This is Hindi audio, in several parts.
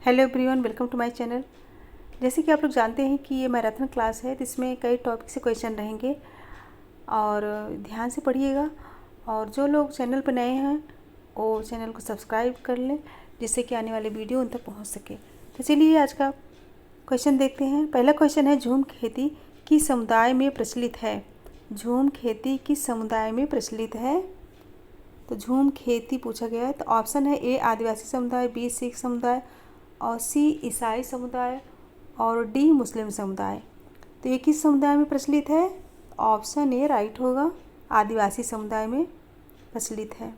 Hello everyone, welcome to my channel. जैसे कि आप लोग जानते हैं कि ये मैराथन क्लास है, जिसमें कई टॉपिक से क्वेश्चन रहेंगे और ध्यान से पढ़िएगा। और जो लोग चैनल पर नए हैं वो चैनल को सब्सक्राइब कर लें, जिससे कि आने वाले वीडियो उन तक पहुंच सके। तो चलिए आज का क्वेश्चन देखते हैं। पहला क्वेश्चन है, झूम खेती किस समुदाय में प्रचलित है? झूम खेती किस समुदाय में प्रचलित है? तो झूम खेती पूछा गया है। तो ऑप्शन है ए आदिवासी समुदाय, बी सिख समुदाय और सी ईसाई समुदाय और डी मुस्लिम समुदाय। तो ये किस समुदाय में प्रचलित है? ऑप्शन ए राइट होगा, आदिवासी समुदाय में प्रचलित है।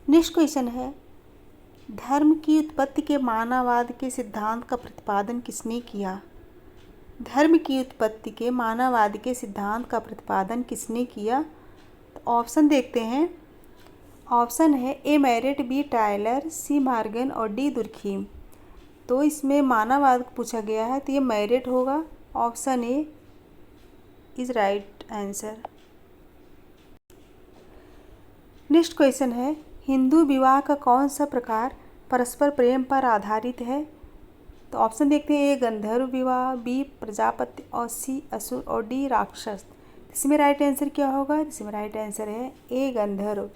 नेक्स्ट क्वेश्चन है, धर्म की उत्पत्ति के मानववाद के सिद्धांत का प्रतिपादन किसने किया? धर्म की उत्पत्ति के मानववाद के सिद्धांत का प्रतिपादन किसने किया? तो ऑप्शन देखते हैं। ऑप्शन है ए मैरेट, बी टायलर, सी मॉर्गन और डी दुर्खीम। तो इसमें मानववाद पूछा गया है, तो ये मैरेट होगा। Option A is right answer. Next question है, हिंदू विवाह का कौन सा प्रकार परस्पर प्रेम पर आधारित है? तो ऑप्शन देखते हैं, ए गंधर्व विवाह, बी प्रजापति और सी असुर और डी राक्षस। इसमें राइट आंसर क्या होगा? इसमें राइट आंसर है ए गंधर्व,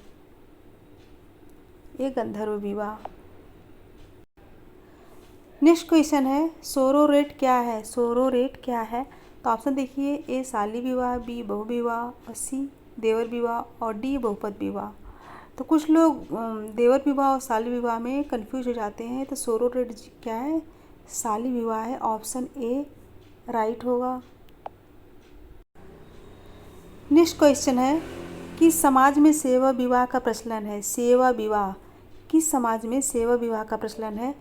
ये गंधर्व विवाह। नेक्स्ट क्वेश्चन है, सोरोरेट क्या है? सोरोरेट क्या है? तो ऑप्शन देखिए, ए शाली विवाह, बी बहु विवाह और सी देवर विवाह और डी बहुपद विवाह। तो कुछ लोग देवर विवाह और शाली विवाह में कंफ्यूज हो जाते हैं। तो सोरोरेट क्या है? शाली विवाह है। ऑप्शन ए राइट होगा। नेक्स्ट क्वेश्चन है, किस समाज में सेवा विवाह का प्रचलन है? सेवा विवाह किस समाज में सेवा विवाह का प्रचलन है?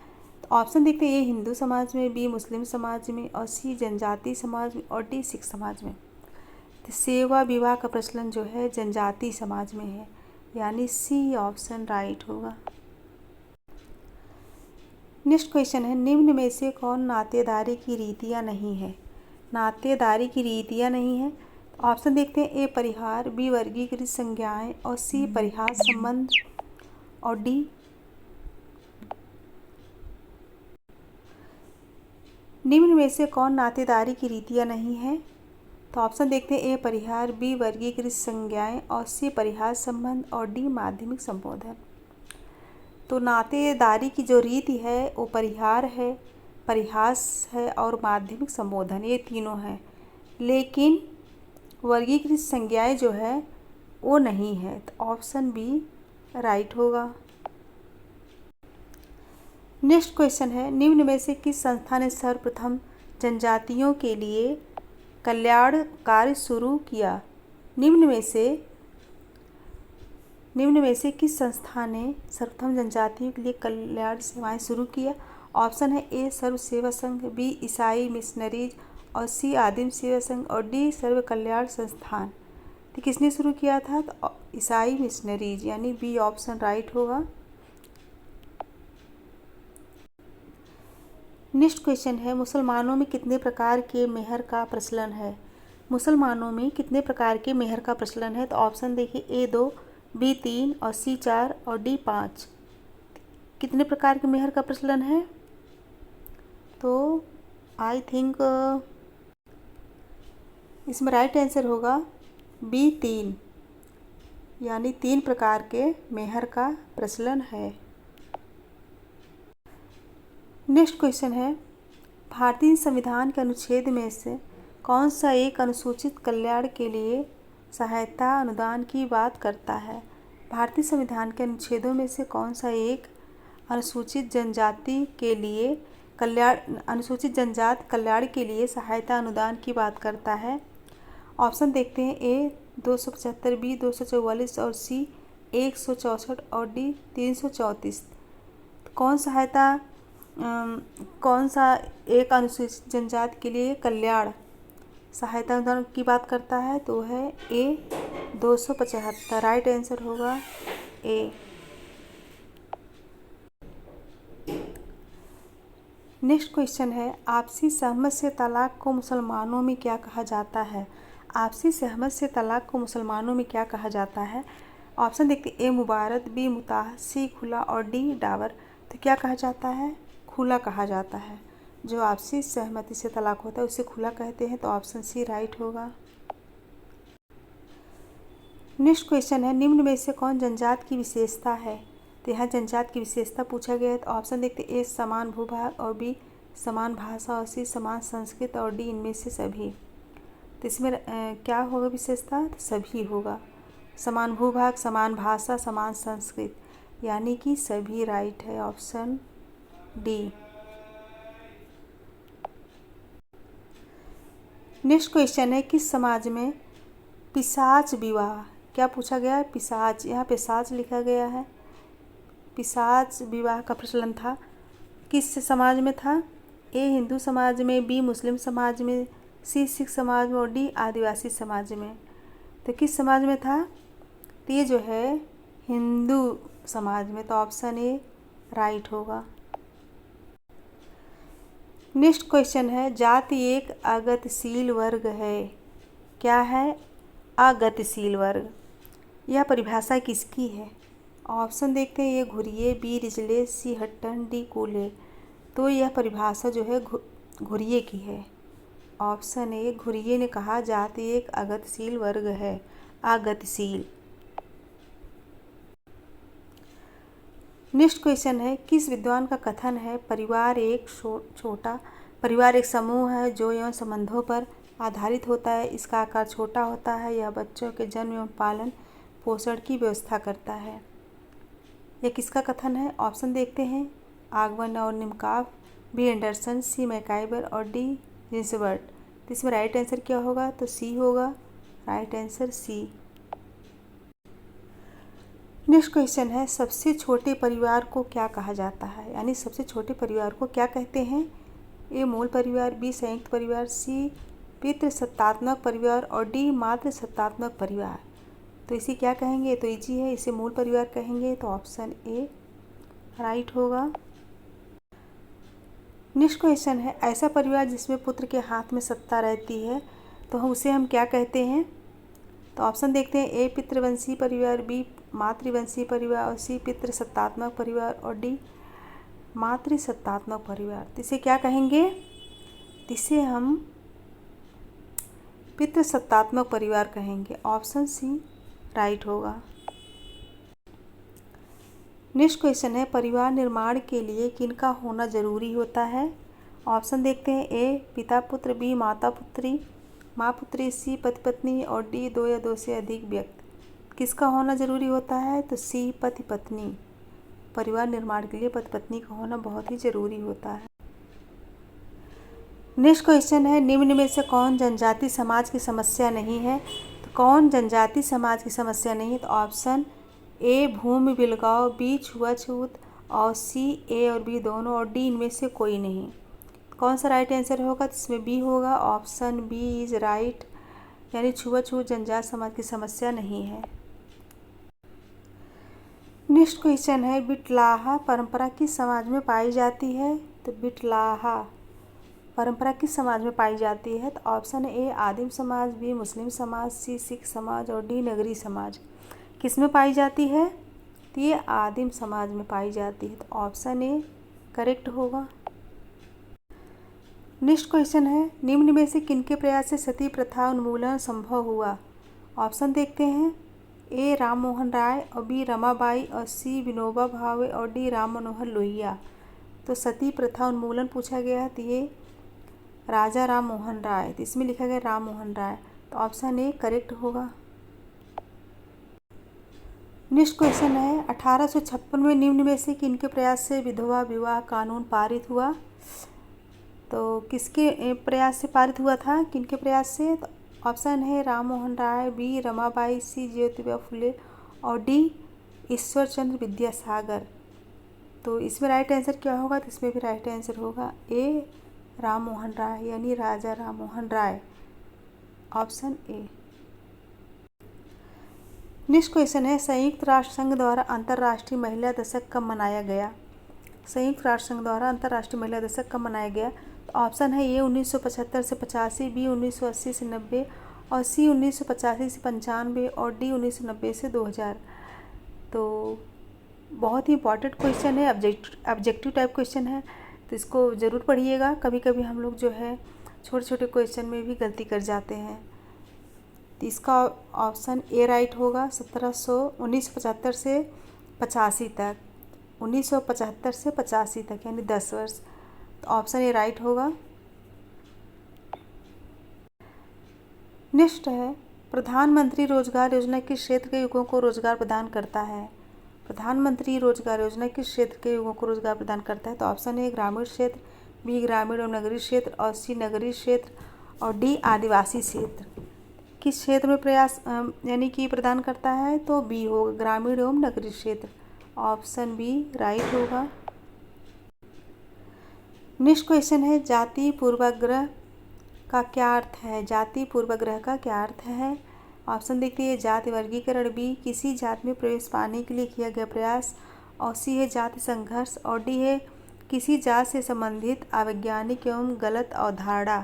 तो ऑप्शन देखते हैं, ए हिंदू समाज में, बी मुस्लिम समाज में और सी जनजाति समाज में और डी सिख समाज में। तो सेवा विवाह का प्रचलन जो है जनजाति समाज में है, यानी सी ऑप्शन राइट होगा। नेक्स्ट क्वेश्चन है, निम्न में से कौन नातेदारी की रीतियाँ नहीं है? नातेदारी की रीतियाँ नहीं है। ऑप्शन देखते हैं, ए परिहार, बी वर्गीकृत संज्ञाएं और सी परिहास संबंध और डी निम्न में से कौन नातेदारी की रीतियाँ नहीं है? तो ऑप्शन देखते हैं, ए परिहार, बी वर्गीकृत संज्ञाएं और सी परिहास संबंध और डी माध्यमिक संबोधन। तो नातेदारी की जो रीति है वो परिहार है, परिहास है और माध्यमिक संबोधन, ये तीनों हैं। लेकिन वर्गीकृत संज्ञाएं जो है वो नहीं है। तो ऑप्शन बी राइट होगा। नेक्स्ट क्वेश्चन है, निम्न में से किस संस्था ने सर्वप्रथम जनजातियों के लिए कल्याण कार्य शुरू किया? निम्न में से किस संस्था ने सर्वप्रथम जनजातियों के लिए कल्याण सेवाएं शुरू किया? ऑप्शन है ए सर्व सेवा संघ, बी ईसाई मिशनरीज और सी आदिम सेवा संघ और डी सर्व कल्याण संस्थान। तो किसने शुरू किया था? तो ईसाई मिशनरीज, यानी बी ऑप्शन राइट होगा। नेक्स्ट क्वेश्चन है, मुसलमानों में कितने प्रकार के मेहर का प्रचलन है? मुसलमानों में कितने प्रकार के मेहर का प्रचलन है? तो ऑप्शन देखिए, ए 2, बी 3 और सी 4 और डी 5। कितने प्रकार के मेहर का प्रचलन है? तो आई थिंक इसमें राइट आंसर होगा बी 3, यानी 3 प्रकार के मेहर का प्रचलन है। नेक्स्ट क्वेश्चन है, भारतीय संविधान के अनुच्छेद में से कौन सा एक अनुसूचित कल्याण के लिए सहायता अनुदान की बात करता है? भारतीय संविधान के अनुच्छेदों में से कौन सा एक अनुसूचित जनजाति के लिए अनुसूचित जनजाति कल्याण के लिए सहायता अनुदान की बात करता है? ऑप्शन देखते हैं, ए 275, बी 244 और सी 164 और डी 334। कौन सा एक अनुसूचित जनजाति के लिए कल्याण सहायता अनुदान की बात करता है? तो है ए 275, राइट आंसर होगा ए। नेक्स्ट क्वेश्चन है, आपसी सहमति से तलाक को मुसलमानों में क्या कहा जाता है? आपसी सहमति से तलाक को मुसलमानों में क्या कहा जाता है? ऑप्शन देखते ए मुबारक, बी मुताह, सी खुला और डी डावर। तो क्या कहा जाता है? खुला कहा जाता है। जो आपसी सहमति से तलाक होता है उसे खुला कहते हैं। तो ऑप्शन सी राइट होगा। नेक्स्ट क्वेश्चन है, निम्न में से कौन जनजात की विशेषता है? तो यहाँ जनजात की विशेषता पूछा गया है। तो ऑप्शन देखते ए समान भूभाग और बी समान भाषा और सी समान संस्कृत और डी इनमें से सभी। तो इसमें क्या होगा विशेषता? तो सभी होगा। समान भूभाग, समान भाषा, समान संस्कृत, यानी कि सभी राइट है, ऑप्शन डी। नेक्स्ट क्वेश्चन है, किस समाज में पिशाच विवाह, क्या पूछा गया है? पिशाच, यहाँ पिशाच लिखा गया है। पिशाच विवाह का प्रचलन था, किस समाज में था? ए हिंदू समाज में, बी मुस्लिम समाज में, सी सिख समाज में और डी आदिवासी समाज में। तो किस समाज में था? तो ये जो है हिंदू समाज में। तो ऑप्शन ए राइट होगा। नेक्स्ट क्वेश्चन है, जाति एक अगतिशील वर्ग है, क्या है? अगतिशील वर्ग। यह परिभाषा किसकी है? ऑप्शन देखते हैं, ये घुरिये, बी रिजले, सी हट्टन, डी कूले। तो यह परिभाषा जो है घुरिये की है। ऑप्शन ए घुरिये ने कहा जाति एक अगतिशील वर्ग है, अगतिशील। नेक्स्ट क्वेश्चन है, किस विद्वान का कथन है परिवार एक समूह है जो यौन संबंधों पर आधारित होता है, इसका आकार छोटा होता है, यह बच्चों के जन्म एवं पालन पोषण की व्यवस्था करता है। यह किसका कथन है? ऑप्शन देखते हैं, आगवन और निमकाफ, बी एंडरसन, सी मैकाइबर और डी जिन्सबर्ट। तो इसमें राइट आंसर क्या होगा? तो सी होगा, right answer C. Next question है, सबसे छोटे परिवार को क्या कहा जाता है? यानी सबसे छोटे परिवार को क्या कहते हैं? ए मूल परिवार, बी संयुक्त परिवार, सी पितृसत्तात्मक परिवार और डी मातृसत्तात्मक परिवार। तो इसे क्या कहेंगे? तो इजी है, इसे मूल परिवार कहेंगे। तो ऑप्शन ए राइट होगा। नेक्स्ट क्वेश्चन है, ऐसा परिवार जिसमें पुत्र के हाथ में सत्ता रहती है, तो उसे हम क्या कहते हैं? तो ऑप्शन देखते हैं, ए पितृवंशी परिवार, बी मातृवंशी परिवार और सी पितृसत्तात्मक परिवार और डी मातृसत्तात्मक परिवार। तो इसे क्या कहेंगे? इसे हम पितृसत्तात्मक परिवार कहेंगे। ऑप्शन सी राइट होगा। नेक्स्ट क्वेश्चन है, परिवार निर्माण के लिए किनका होना जरूरी होता है? ऑप्शन देखते हैं, ए पिता पुत्र, बी माता पुत्री, माँ पुत्री, सी पति पत्नी और डी दो या दो से अधिक व्यक्ति। किसका होना जरूरी होता है? तो सी पति पत्नी। परिवार निर्माण के लिए पति पत्नी का होना बहुत ही जरूरी होता है। नेक्स्ट क्वेश्चन है, निम्न में से कौन जनजाति समाज की समस्या नहीं है? तो कौन जनजाति समाज की समस्या नहीं है? तो option A Bhumi Bilgaon, B छुआछूत और सी ए और बी दोनों और डी इनमें से कोई नहीं। कौन सा राइट आंसर होगा? तो इसमें बी होगा, ऑप्शन बी इज राइट, यानी छुआछूत जनजाति समाज की समस्या नहीं है। नेक्स्ट क्वेश्चन है, बिटलाहा परंपरा किस समाज में पाई जाती है? तो बिटलाहा परंपरा किस समाज में पाई जाती है? तो ऑप्शन ए आदिम समाज, बी मुस्लिम समाज, सी सिख समाज और डी नगरी समाज। किस में पाई जाती है? तो ये आदिम समाज में पाई जाती है। तो ऑप्शन ए करेक्ट होगा। नेक्स्ट क्वेश्चन है, निम्न में से किनके प्रयास से सती प्रथा उन्मूलन संभव हुआ? ऑप्शन देखते हैं, ए राम मोहन राय और बी रमाबाई और सी विनोबा भावे और डी राम मनोहर लोहिया। तो सती प्रथा उन्मूलन पूछा गया है, तो ये राजा राम मोहन राय, तो इसमें लिखा गया राम मोहन राय। तो ऑप्शन ए करेक्ट होगा। नेक्स्ट क्वेश्चन है, 1856 में निम्न में से किनके प्रयास से विधवा विवाह कानून पारित हुआ? तो किसके प्रयास से पारित हुआ था, किनके प्रयास से? तो ऑप्शन है राम मोहन राय, बी रमाबाई, सी ज्योतिबा फुले और डी ईश्वर चंद्र विद्यासागर। तो इसमें राइट आंसर क्या होगा? तो इसमें भी राइट आंसर होगा ए राम मोहन राय, यानी राजा Ram Mohan Roy, option A. Next question है, संयुक्त राष्ट्र संघ द्वारा अंतर्राष्ट्रीय महिला दिवस कब मनाया गया? संयुक्त राष्ट्र संघ द्वारा अंतर्राष्ट्रीय महिला दिवस कब मनाया गया? तो ऑप्शन है ए 1975 से 85, बी 1980 से 90 और सी 1985 से 95 और डी 1990 से 2000। तो बहुत ही इम्पॉर्टेंट क्वेश्चन है, ऑब्जेक्टिव टाइप क्वेश्चन है, तो इसको ज़रूर पढ़िएगा। कभी कभी हम लोग जो है छोटे छोटे क्वेश्चन में भी गलती कर जाते हैं। तो इसका ऑप्शन ए राइट होगा। 1975 से 85 तक, 1975 से 85 तक यानी 10 वर्ष। तो ऑप्शन ए राइट होगा। नेक्स्ट है, प्रधानमंत्री रोजगार योजना किस क्षेत्र के युवकों को रोजगार प्रदान करता है? प्रधानमंत्री रोजगार योजना किस क्षेत्र के युवकों को रोजगार प्रदान करता है? तो ऑप्शन ए ग्रामीण क्षेत्र, बी ग्रामीण एवं नगरीय क्षेत्र, और सी नगरीय क्षेत्र, और डी आदिवासी क्षेत्र। किस क्षेत्र में प्रयास यानी कि प्रदान करता है? तो बी होगा, ग्रामीण एवं नगरीय क्षेत्र। ऑप्शन बी राइट होगा। नेक्स्ट क्वेश्चन है, जाति पूर्वाग्रह का क्या अर्थ है? जाति पूर्वाग्रह का क्या अर्थ है? ऑप्शन देखते हैं, जाति वर्गीकरण, बी किसी जाति में प्रवेश पाने के लिए किया गया प्रयास, और सी है जाति संघर्ष, और डी है किसी जात से संबंधित अवैज्ञानिक एवं गलत अवधारणा।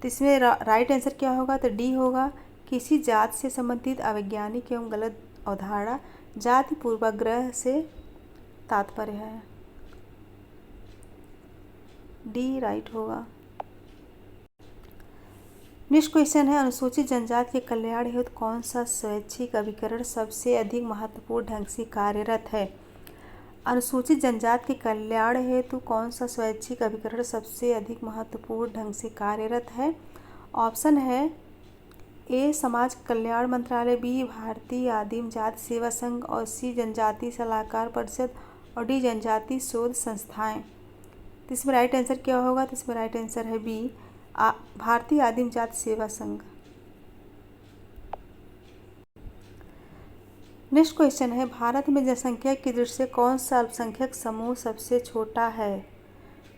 तो इसमें राइट आंसर क्या होगा? तो डी होगा, किसी जात से संबंधित अवैज्ञानिक एवं गलत अवधारणा जाति पूर्वाग्रह से तात्पर्य है। डी राइट होगा। नेक्स्ट क्वेश्चन है, अनुसूचित जनजाति के कल्याण हेतु कौन सा स्वैच्छिक अभिकरण सबसे अधिक महत्वपूर्ण ढंग से कार्यरत है? अनुसूचित जनजाति के कल्याण हेतु कौन सा स्वैच्छिक अभिकरण सबसे अधिक महत्वपूर्ण ढंग से कार्यरत है? ऑप्शन है ए समाज कल्याण मंत्रालय, बी भारतीय आदिम जाति सेवा संघ, और सी जनजाति सलाहकार परिषद, और डी जनजाति शोध संस्थाएं। तो इसमें राइट आंसर क्या होगा? तो इसमें राइट आंसर है बी भारतीय आदिम जाति सेवा संघ। नेक्स्ट क्वेश्चन है, भारत में जनसंख्या की दृष्टि से कौन सा अल्पसंख्यक समूह सबसे छोटा है?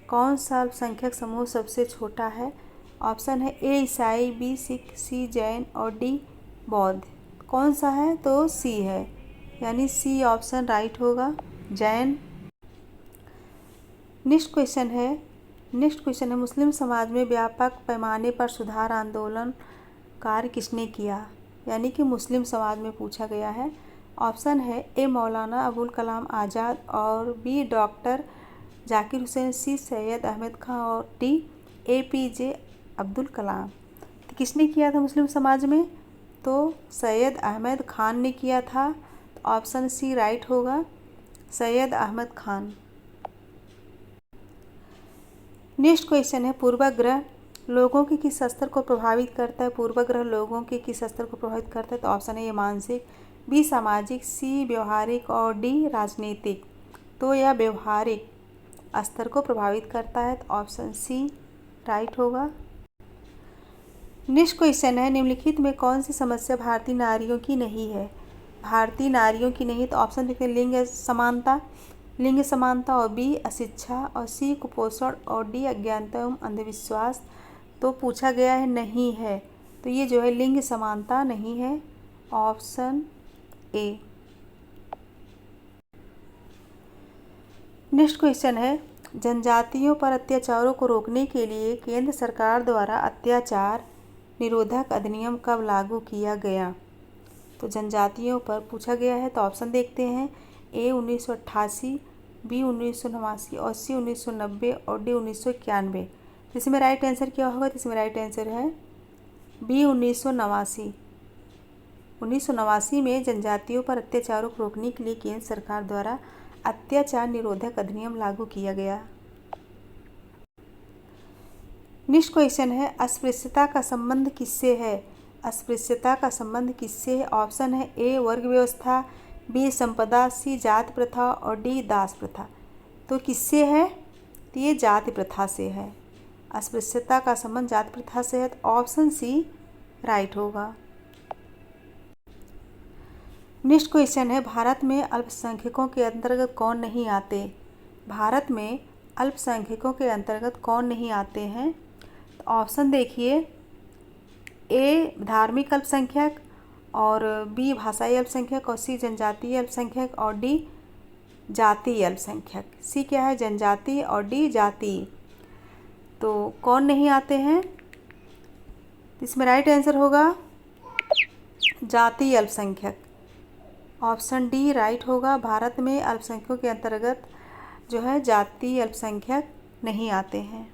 कौन सा अल्पसंख्यक समूह सबसे छोटा है? ऑप्शन है ए ईसाई, बी सिख, सी जैन, और डी बौद्ध। कौन सा है? तो सी है, यानी सी ऑप्शन राइट होगा, जैन। नेक्स्ट क्वेश्चन है, मुस्लिम समाज में व्यापक पैमाने पर सुधार आंदोलन कार्य किसने किया? यानी कि मुस्लिम समाज में पूछा गया है। ऑप्शन है ए मौलाना अबुल कलाम आज़ाद, और बी डॉक्टर जाकिर हुसैन, सी सैयद अहमद खान, और डी APJ अब्दुल कलाम। तो किसने किया था मुस्लिम समाज में? तो सैयद अहमद खान ने किया था। तो ऑप्शन सी राइट होगा, सैयद अहमद खान। नेक्स्ट क्वेश्चन है, पूर्वाग्रह लोगों के किस स्तर को प्रभावित करता है? पूर्वाग्रह लोगों के किस स्तर को प्रभावित करता है? तो ऑप्शन है ए मानसिक, बी सामाजिक, सी व्यवहारिक, और डी राजनीतिक। तो यह व्यवहारिक स्तर को प्रभावित करता है। तो ऑप्शन सी राइट होगा। नेक्स्ट क्वेश्चन है, निम्नलिखित में कौन सी समस्या भारतीय नारियों की नहीं है? भारतीय नारियों की नहीं, तो ऑप्शन देखते हैं, लिंग समानता, और बी अशिक्षा, और सी कुपोषण, और डी अज्ञानता एवं अंधविश्वास। तो पूछा गया है नहीं है, तो ये जो है लिंग समानता नहीं है, ऑप्शन ए। नेक्स्ट क्वेश्चन है, जनजातियों पर अत्याचारों को रोकने के लिए केंद्र सरकार द्वारा अत्याचार निरोधक अधिनियम कब लागू किया गया? तो जनजातियों पर पूछा गया है, तो ऑप्शन देखते हैं, ए 1988, बी 1989, और सी 1990, और डी 1991। इसमें राइट आंसर क्या होगा? तो इसमें राइट आंसर है बी 1989। 1989 में जनजातियों पर अत्याचारों को रोकने के लिए केंद्र सरकार द्वारा अत्याचार निरोधक अधिनियम लागू किया गया। नेक्स्ट क्वेश्चन है, अस्पृश्यता का संबंध किससे है? अस्पृश्यता का संबंध किससे है? ऑप्शन है ए वर्ग व्यवस्था, बी संपदा, सी जाति प्रथा, और डी दास प्रथा। तो किससे है? तो ये जाति प्रथा से है। अस्पृश्यता का संबंध जाति प्रथा से है, तो ऑप्शन सी राइट होगा। नेक्स्ट क्वेश्चन है, भारत में अल्पसंख्यकों के अंतर्गत कौन नहीं आते? भारत में अल्पसंख्यकों के अंतर्गत कौन नहीं आते हैं? तो ऑप्शन देखिए, ए धार्मिक अल्पसंख्यक, और बी भाषाई अल्पसंख्यक, और सी जनजातीय अल्पसंख्यक, और डी जातीय अल्पसंख्यक। सी क्या है? जनजाति, और डी जाति। तो कौन नहीं आते हैं? इसमें राइट आंसर होगा जातीय अल्पसंख्यक, ऑप्शन डी राइट होगा। भारत में अल्पसंख्यकों के अंतर्गत जो है जातीय अल्पसंख्यक नहीं आते हैं।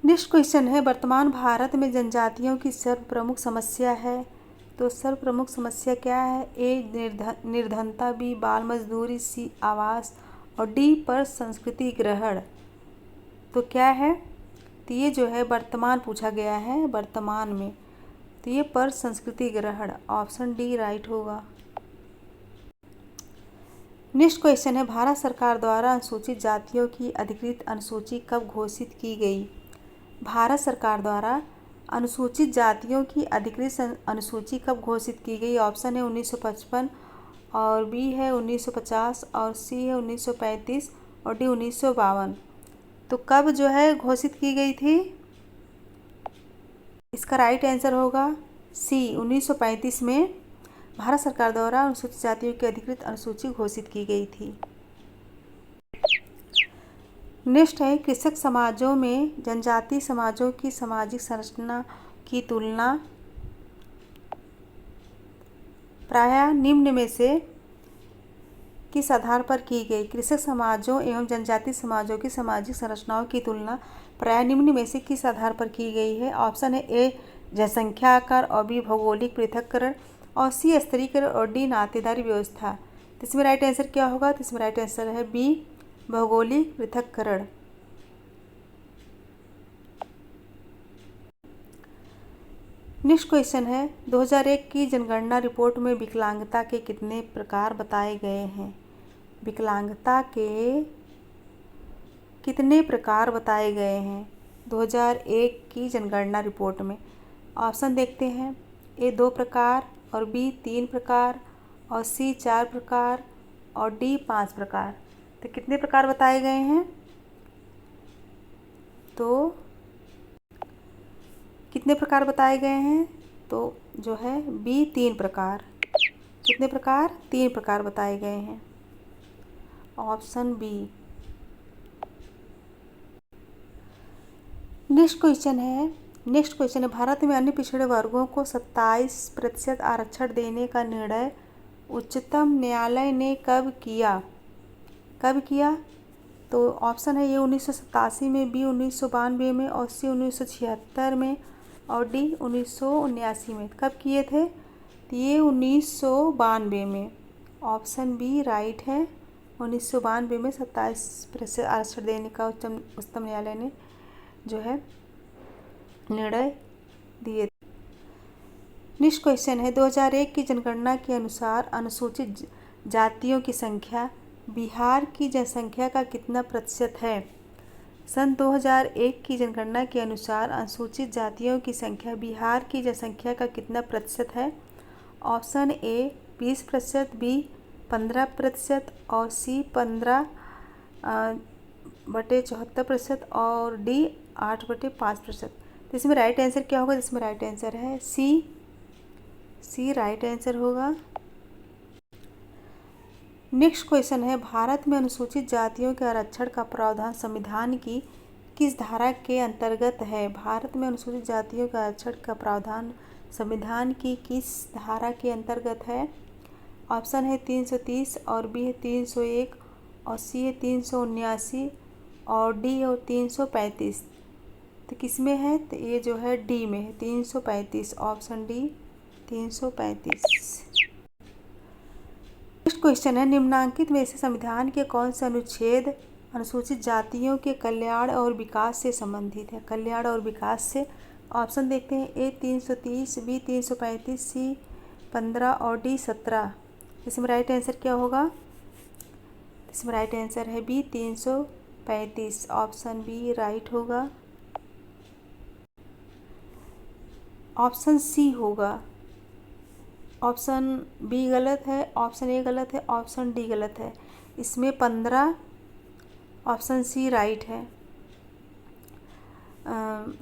नेक्स्ट क्वेश्चन है, वर्तमान भारत में जनजातियों की सर्व प्रमुख समस्या है। तो सर्व प्रमुख समस्या क्या है? ए निर्धनता, बी बाल मजदूरी, सी आवास और डी पर संस्कृति ग्रहण। तो क्या है? तो ये जो है वर्तमान पूछा गया है, वर्तमान में, तो ये पर संस्कृति ग्रहण, ऑप्शन डी राइट होगा। नेक्स्ट क्वेश्चन है, भारत सरकार द्वारा अनुसूचित जातियों की अधिकृत अनुसूची कब घोषित की गई? भारत सरकार द्वारा अनुसूचित जातियों की अधिकृत अनुसूची कब घोषित की गई? ऑप्शन है 1955 और बी है 1950 और सी है 1935 और डी 1952। तो कब जो है घोषित की गई थी? इसका राइट आंसर होगा सी, 1935 में भारत सरकार द्वारा अनुसूचित जातियों की अधिकृत अनुसूची घोषित की गई थी। नेक्स्ट है, कृषक समाजों में जनजातीय समाजों की सामाजिक संरचना की तुलना प्रायः निम्न में से किस आधार पर की गई? कृषक समाजों एवं जनजातीय समाजों की सामाजिक संरचनाओं की तुलना प्रायः निम्न में से किस आधार पर की गई है? ऑप्शन है ए जनसंख्या आकार और बी भौगोलिक पृथक्करण और सी स्तरीकरण और डी नातेदारी व्यवस्था। तो इसमें राइट आंसर क्या होगा? तो इसमें राइट आंसर है बी भौगोलिक पृथक्करण। नेक्स्ट क्वेश्चन है, 2001 की जनगणना रिपोर्ट में विकलांगता के कितने प्रकार बताए गए हैं? विकलांगता के कितने प्रकार बताए गए हैं 2001 की जनगणना रिपोर्ट में? ऑप्शन देखते हैं, ए 2 प्रकार और बी 3 प्रकार और सी 4 प्रकार और डी 5 प्रकार। तो कितने प्रकार बताए गए हैं? तो कितने प्रकार बताए गए हैं? तो जो है बी 3 प्रकार। कितने प्रकार? 3 प्रकार बताए गए हैं, ऑप्शन बी। नेक्स्ट क्वेश्चन है, भारत में अन्य पिछड़े वर्गों को 27% आरक्षण देने का निर्णय उच्चतम न्यायालय ने कब किया? कब किया? तो ऑप्शन है ये 1987 में, बी 1992 में और सी 1976 में और डी 1979 में। कब किए थे? तो ये 1992 में, ऑप्शन बी राइट है। 1992 में 27% आरक्षण देने का उच्चतम न्यायालय ने जो है निर्णय दिए। नेक्स्ट क्वेश्चन है, 2001 की जनगणना के अनुसार अनुसूचित जातियों की संख्या बिहार की जनसंख्या का कितना प्रतिशत है? सन 2001 की जनगणना के अनुसार अनुसूचित जातियों की संख्या बिहार की जनसंख्या का कितना प्रतिशत है? ऑप्शन ए 20%, बी 15% और सी 15/74% और डी 8/5%। तो इसमें राइट आंसर क्या होगा? इसमें राइट आंसर है सी राइट आंसर होगा। नेक्स्ट क्वेश्चन है, भारत में अनुसूचित जातियों के आरक्षण का प्रावधान संविधान की किस धारा के अंतर्गत है? भारत में अनुसूचित जातियों के आरक्षण का प्रावधान संविधान की किस धारा के अंतर्गत है? ऑप्शन है 330 और बी है 301 और सी है 379 और डी है 335। तो किस में है? तो ये जो है डी में है, 335, ऑप्शन डी 335। नेक्स्ट क्वेश्चन है, निम्नांकित में से संविधान के कौन से अनुच्छेद अनुसूचित जातियों के कल्याण और विकास से संबंधित है? कल्याण और विकास से। ऑप्शन देखते हैं, ए 330, बी 335, सी 15 और डी 17। इसमें राइट आंसर क्या होगा? इसमें राइट आंसर है बी 335, ऑप्शन बी राइट होगा। ऑप्शन सी होगा। ऑप्शन बी गलत है, ऑप्शन ए गलत है, ऑप्शन डी गलत है। इसमें 15, ऑप्शन सी राइट है।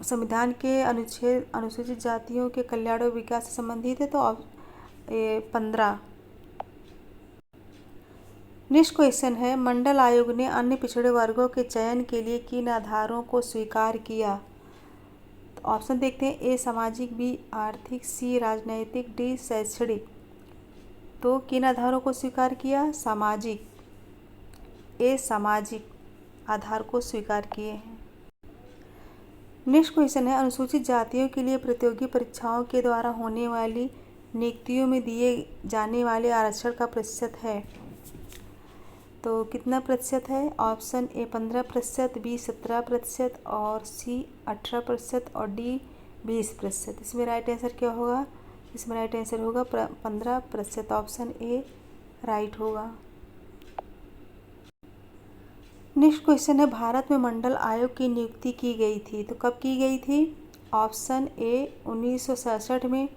संविधान के अनुच्छेद अनुसूचित जातियों के कल्याण और विकास से संबंधित है, तो 15। नेक्स्ट क्वेश्चन है, मंडल आयोग ने अन्य पिछड़े वर्गों के चयन के लिए किन आधारों को स्वीकार किया? तो ऑप्शन देखते हैं, ए सामाजिक, बी आर्थिक, सी राजनैतिक, डी शैक्षणिक। तो किन आधारों को स्वीकार किया? सामाजिक, ए सामाजिक आधार को स्वीकार किए हैं। नेक्स्ट क्वेश्चन है, अनुसूचित जातियों के लिए प्रतियोगी परीक्षाओं के द्वारा होने वाली नियुक्तियों में दिए जाने वाले आरक्षण का प्रतिशत है। तो कितना प्रतिशत है? ऑप्शन ए 15%, बी 17% और सी 18% और डी 20%। इसमें राइट आंसर क्या होगा? इसमें राइट आंसर होगा 15%। ऑप्शन ए राइट होगा। नेक्स्ट क्वेश्चन है, भारत में मंडल आयोग की नियुक्ति की गई थी, तो कब की गई थी? ऑप्शन ए 1967 में,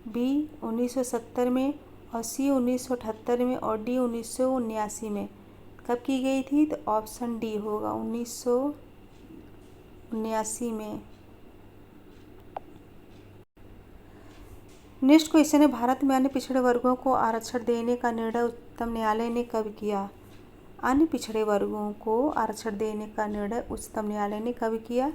बी 1970 में और सी 1978 में और डी 1979 में। कब की गई थी? तो ऑप्शन डी होगा 1979 में। नेक्स्ट क्वेश्चन है, भारत में अन्य पिछड़े वर्गों को आरक्षण देने का निर्णय उच्चतम न्यायालय ने कब किया? अन्य पिछड़े वर्गों को आरक्षण देने का निर्णय उच्चतम न्यायालय ने कब किया?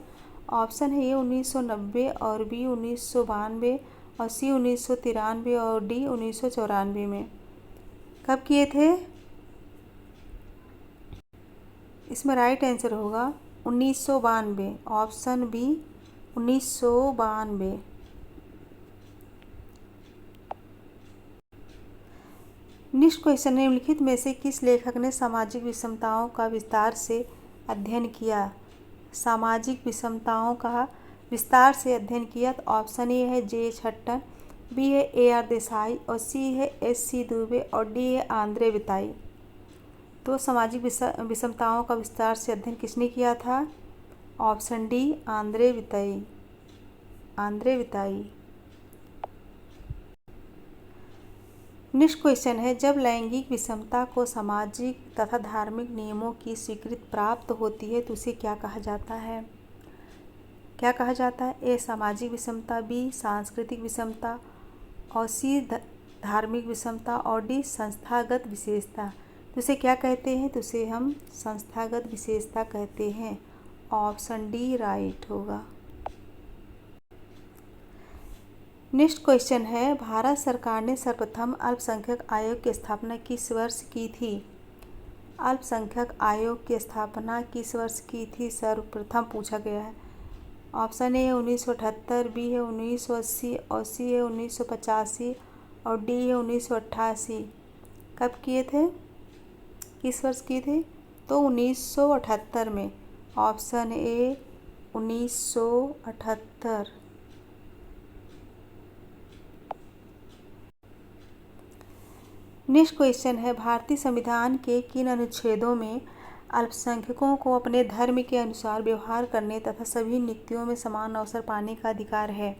ऑप्शन है ए 1990 और बी 1992 और सी 1993 और डी 1994 में। कब किए थे? इसमें राइट आंसर होगा 1992। Option B 1992। नेक्स्ट क्वेश्चन, निम्नलिखित में से किस लेखक ने सामाजिक विषमताओं का विस्तार से अध्ययन किया? सामाजिक विषमताओं का विस्तार से अध्ययन किया। तो ऑप्शन ए है जे.एच. हट्टन, बी है ए.आर. देसाई और सी है एस.सी. दुबे और डी है आंद्रे बिताई। तो सामाजिक विषमताओं का विस्तार से अध्ययन किसने किया था? ऑप्शन डी आंद्रे बिताई। आंद्रे बिताई। नेक्स्ट क्वेश्चन है, जब लैंगिक विषमता को सामाजिक तथा धार्मिक नियमों की स्वीकृति प्राप्त होती है तो उसे क्या कहा जाता है? क्या कहा जाता है? ए सामाजिक विषमता, बी सांस्कृतिक विषमता और सी धार्मिक विषमता और डी संस्थागत विशेषता। तो उसे क्या कहते हैं? तो उसे हम संस्थागत विशेषता कहते हैं। ऑप्शन डी राइट होगा। नेक्स्ट क्वेश्चन है, भारत सरकार ने सर्वप्रथम अल्पसंख्यक आयोग की स्थापना किस वर्ष की थी? अल्पसंख्यक आयोग की स्थापना किस वर्ष की थी? सर्वप्रथम पूछा गया है। ऑप्शन ए है 1978, बी है 1980 और सी है 1985 और डी है 1988। कब किए थे? किस वर्ष किए थे? तो 1978 में। Option A 1978। नेक्स्ट क्वेश्चन है, भारतीय संविधान के किन अनुच्छेदों में अल्पसंख्यकों को अपने धर्म के अनुसार व्यवहार करने तथा सभी नियुक्तियों में समान अवसर पाने का अधिकार है?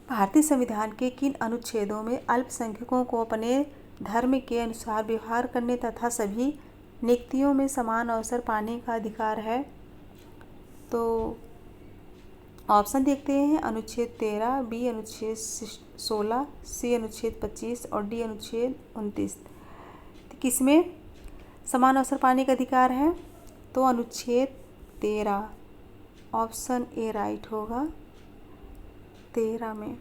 भारतीय संविधान के किन अनुच्छेदों में अल्पसंख्यकों को अपने धर्म के अनुसार व्यवहार करने तथा सभी नियुक्तियों में समान अवसर पाने का अधिकार है? तो ऑप्शन देखते हैं, अनुच्छेद 13, बी अनुच्छेद 16, सी अनुच्छेद 25 और डी अनुच्छेद 29। तो किसमें समान अवसर पाने का अधिकार है? तो अनुच्छेद 13। ऑप्शन ए राइट होगा 13 में।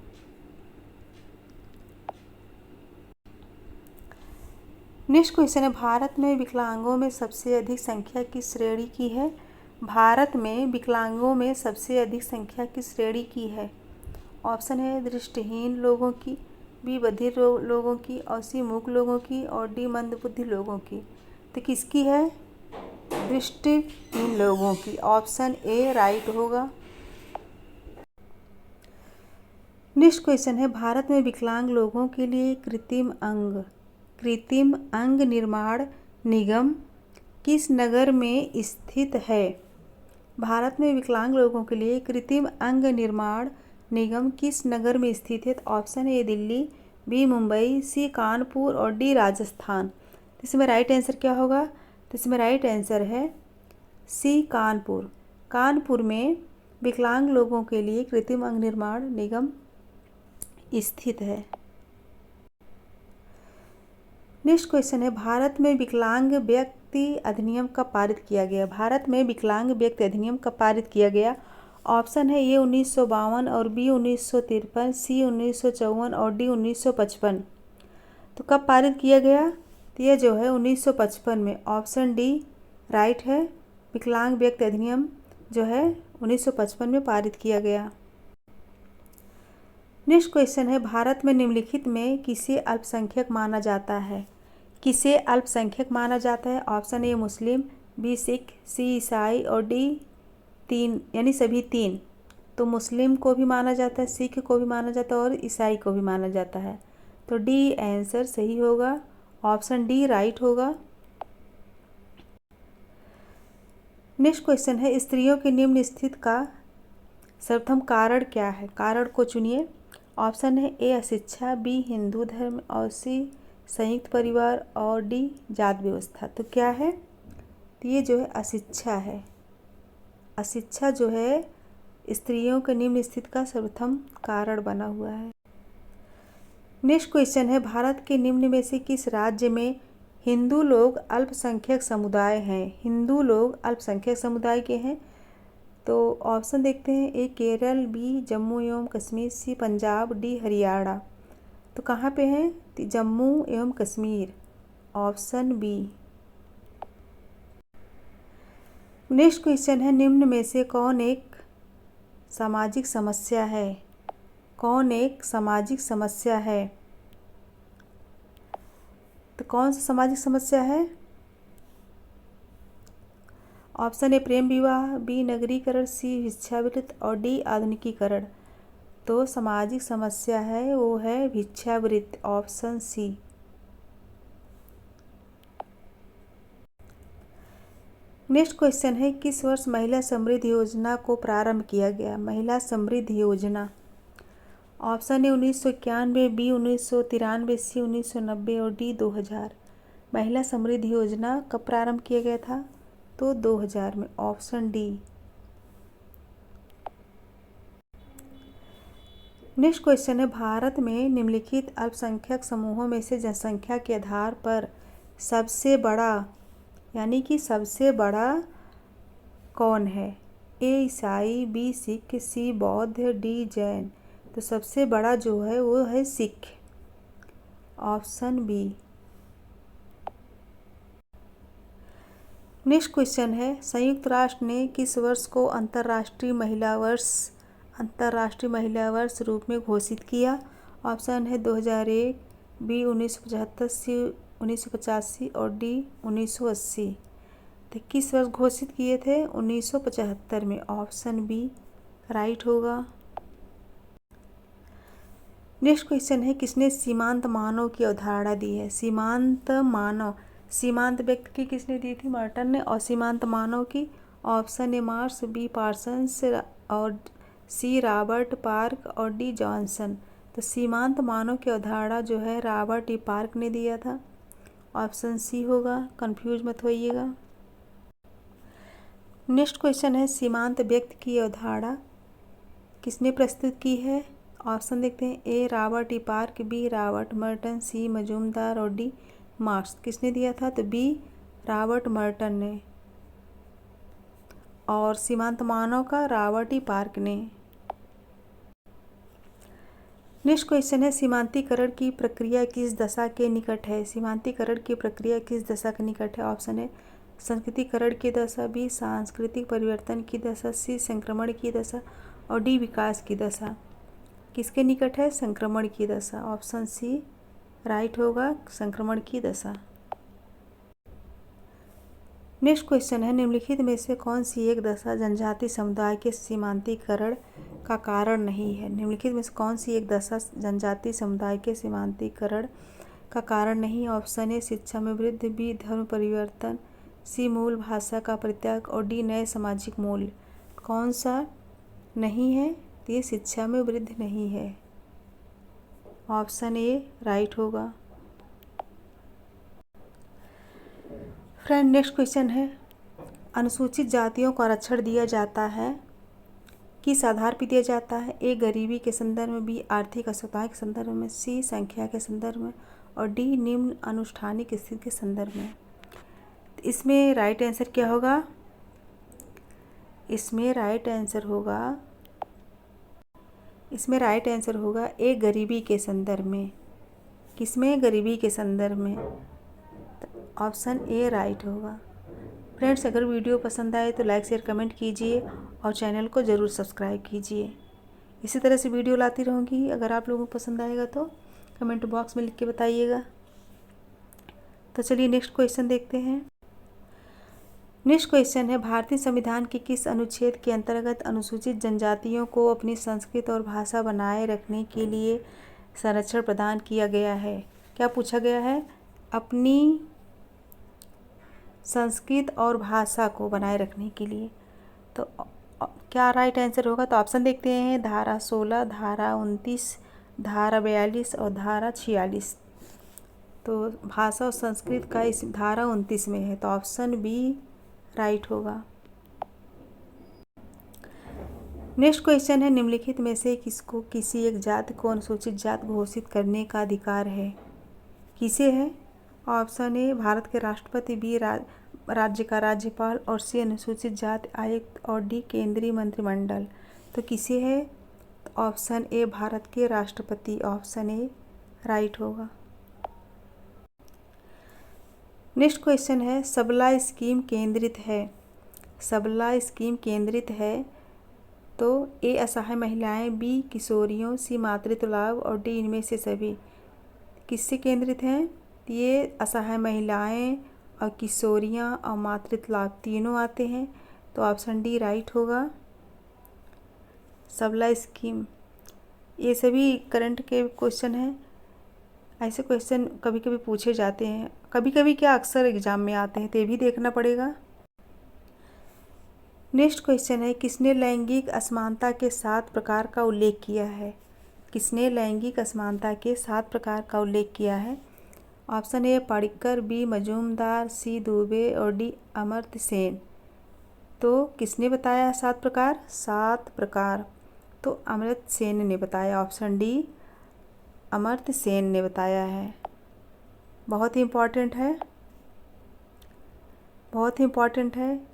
नेक्स्ट क्वेश्चन है, भारत में विकलांगों में सबसे अधिक संख्या किस श्रेणी की है? भारत में विकलांगों में सबसे अधिक संख्या किस श्रेणी की है? ऑप्शन है दृष्टिहीन लोगों की, बी बधिर लोगों की और सी मूक लोगों की और डी मंदबुद्धि लोगों की। तो किसकी है? दृष्टिहीन लोगों की। ऑप्शन ए राइट होगा। नेक्स्ट क्वेश्चन है, भारत में विकलांग लोगों के लिए कृत्रिम अंग निर्माण निगम किस नगर में स्थित है? भारत में विकलांग लोगों के लिए कृत्रिम अंग निर्माण निगम किस नगर में स्थित है? Option A Delhi, B Mumbai, C Kanpur और डी राजस्थान। तो इसमें राइट आंसर क्या होगा? तो इसमें राइट आंसर है सी कानपुर। कानपुर में विकलांग लोगों के लिए कृत्रिम अंग निर्माण निगम स्थित है। नेक्स्ट क्वेश्चन है, भारत में विकलांग व्यक्ति अधिनियम कब पारित किया गया? भारत में विकलांग व्यक्ति अधिनियम कब पारित किया गया? ऑप्शन है ए 1952 और बी 1953, सी 1954 और डी 1955। तो कब पारित किया गया? तो यह जो है 1955 में, ऑप्शन डी राइट है। विकलांग व्यक्ति अधिनियम जो है 1955 में पारित किया गया। नेक्स्ट क्वेश्चन है, भारत में निम्नलिखित में किसे अल्पसंख्यक माना जाता है? किसे अल्पसंख्यक माना जाता है? Option A Muslim, B Sikh, C ईसाई और डी तीन, यानी सभी तीन। तो मुस्लिम को भी माना जाता है, सिख को भी माना जाता है और ईसाई को भी माना जाता है। तो डी आंसर सही होगा, ऑप्शन डी राइट होगा। नेक्स्ट क्वेश्चन है, स्त्रियों के निम्न स्थिति का सर्वप्रथम कारण क्या है? कारण को चुनिए। ऑप्शन है ए अशिक्षा, बी हिंदू धर्म और सी संयुक्त परिवार और डी जाति व्यवस्था। तो क्या है? तो ये जो है अशिक्षा है। अशिक्षा जो है स्त्रियों के निम्न स्थिति का सर्वप्रथम कारण बना हुआ है। नेक्स्ट क्वेश्चन है, भारत के निम्न में से किस राज्य में हिंदू लोग अल्पसंख्यक समुदाय हैं? हिंदू लोग अल्पसंख्यक समुदाय के हैं। तो ऑप्शन देखते हैं, ए केरल, बी जम्मू एवं कश्मीर, सी पंजाब, डी हरियाणा। तो कहाँ पे हैं? तो जम्मू एवं Kashmir, option B. Next question है, निम्न में से कौन एक सामाजिक समस्या है? कौन एक सामाजिक समस्या है? तो कौन सा सामाजिक समस्या है? ऑप्शन ए प्रेम विवाह, बी नगरीकरण, सी भिक्षावृत्ति और डी आधुनिकीकरण। तो सामाजिक समस्या है वो है भिक्षावृत्ति, ऑप्शन सी। नेक्स्ट क्वेश्चन है, किस वर्ष महिला समृद्धि योजना को प्रारंभ किया गया? महिला समृद्धि योजना। ऑप्शन ए 1991, बी 1993, सी 1990 और डी 2000। महिला समृद्धि योजना कब प्रारंभ किया गया था? तो 2000 में, ऑप्शन डी। नेक्स्ट क्वेश्चन है, भारत में निम्नलिखित अल्पसंख्यक समूहों में से जनसंख्या के आधार पर सबसे बड़ा, यानी कि सबसे बड़ा कौन है? ए ईसाई, बी सिख, सी बौद्ध, डी जैन। तो सबसे बड़ा जो है वो है Sikh, option B. Next question है, संयुक्त राष्ट्र ने किस वर्ष को अंतर्राष्ट्रीय महिला वर्ष रूप में घोषित किया? ऑप्शन है 2001, बी 1975, सी 1985 और डी 1980। तो किस वर्ष घोषित किए थे? 1975 में, ऑप्शन बी राइट होगा। नेक्स्ट क्वेश्चन है, किसने सीमांत मानव की अवधारणा दी है? सीमांत मानव, सीमांत व्यक्ति की किसने दी थी? मर्टन ने। और सीमांत मानव की, option A Marx, B Parsons और सी रॉबर्ट पार्क और डी जॉनसन। तो सीमांत मानव की अवधारणा जो है रॉबर्ट ई पार्क ने दिया था, ऑप्शन सी होगा, कंफ्यूज मत होइएगा। नेक्स्ट क्वेश्चन है, सीमांत व्यक्ति की अवधारणा किसने प्रस्तुत की है? ऑप्शन देखते हैं, A Robert E Park, B Robert Merton, C Majumdar और डी मार्क्स। किसने दिया था? तो बी रॉबर्ट मर्टन ने। और सीमांत मानव का रॉबर्ट ई पार्क ने। नेक्स्ट क्वेश्चन है, सीमांतीकरण की प्रक्रिया किस दशा के निकट है? सीमांतीकरण की प्रक्रिया किस दशा के निकट है? ऑप्शन है संस्कृतिकरण की दशा, बी सांस्कृतिक परिवर्तन की दशा, सी संक्रमण की दशा और डी विकास की दशा। किसके निकट है? संक्रमण की दशा, ऑप्शन सी राइट होगा, संक्रमण की दशा। नेक्स्ट क्वेश्चन है, निम्नलिखित में से कौन सी एक दशा जनजाति समुदाय के सीमांतीकरण का कारण नहीं है? निम्नलिखित में से कौन सी एक दशा जनजाति समुदाय के सीमांतीकरण का कारण नहीं? ऑप्शन ए शिक्षा में वृद्धि, बी धर्म परिवर्तन, सी मूल भाषा का परित्याग और डी नए सामाजिक मूल्य। कौन सा नहीं है? तो ये शिक्षा में वृद्धि नहीं है, ऑप्शन ए राइट होगा। फ्रेंड नेक्स्ट क्वेश्चन है, अनुसूचित जातियों को आरक्षण दिया जाता है किस आधार पर दिया जाता है? ए गरीबी के संदर्भ में, बी आर्थिक असमानता के संदर्भ में, सी संख्या के संदर्भ में और डी निम्न अनुष्ठानिक स्थिति के संदर्भ में। इसमें राइट आंसर क्या होगा? इसमें राइट आंसर होगा ए गरीबी के संदर्भ में। किसमें? गरीबी के संदर्भ में। ऑप्शन ए राइट होगा। फ्रेंड्स, अगर वीडियो पसंद आए तो लाइक शेयर कमेंट कीजिए और चैनल को ज़रूर सब्सक्राइब कीजिए। इसी तरह से वीडियो लाती रहूँगी। अगर आप लोगों को पसंद आएगा तो कमेंट बॉक्स में लिख के बताइएगा। तो चलिए नेक्स्ट क्वेश्चन देखते हैं। नेक्स्ट क्वेश्चन है, भारतीय संविधान के किस अनुच्छेद के अंतर्गत अनुसूचित जनजातियों को अपनी संस्कृति और भाषा बनाए रखने के लिए संरक्षण प्रदान किया गया है? क्या पूछा गया है? अपनी संस्कृति और भाषा को बनाए रखने के लिए। तो क्या राइट आंसर होगा? तो ऑप्शन देखते हैं। धारा 16, धारा 29, धारा 42 और धारा 46। तो भाषा और संस्कृत का इस धारा 29 में है, तो ऑप्शन बी राइट होगा। नेक्स्ट क्वेश्चन है, निम्नलिखित में से किसको किसी एक जाति को अनुसूचित जाति घोषित करने का अधिकार है? किसे है? ऑप्शन ए भारत के राष्ट्रपति, बी राज्य का राज्यपाल और सी अनुसूचित जाति आयुक्त और डी केंद्रीय मंत्रिमंडल। तो किसे है? तो ऑप्शन ए भारत के राष्ट्रपति, ऑप्शन ए राइट होगा। नेक्स्ट क्वेश्चन है, सबला स्कीम केंद्रित है। सबला स्कीम केंद्रित है तो ए असहाय महिलाएं, बी किशोरियों, सी मातृत्व लाभ और डी इनमें से सभी। किससे केंद्रित हैं? ये असहाय महिलाएं और किशोरियां और मातृत्व लाभ तीनों आते हैं, तो ऑप्शन डी राइट होगा। सबला स्कीम, ये सभी करंट के क्वेश्चन हैं। ऐसे क्वेश्चन कभी कभी पूछे जाते हैं, कभी कभी क्या अक्सर एग्जाम में आते हैं, तो ये भी देखना पड़ेगा। नेक्स्ट क्वेश्चन है, किसने लैंगिक असमानता के 7 प्रकार का उल्लेख किया है? किसने लैंगिक असमानता के 7 प्रकार का उल्लेख किया है? ऑप्शन ए पाड़िक्कर, बी मजूमदार, सी दुबे और डी अमर्त्य सेन। तो किसने बताया 7 प्रकार? 7 प्रकार तो अमर्त्य सेन ने बताया, ऑप्शन डी अमर्त्य सेन ने बताया है। बहुत ही इम्पॉर्टेंट है, बहुत ही इम्पॉर्टेंट है।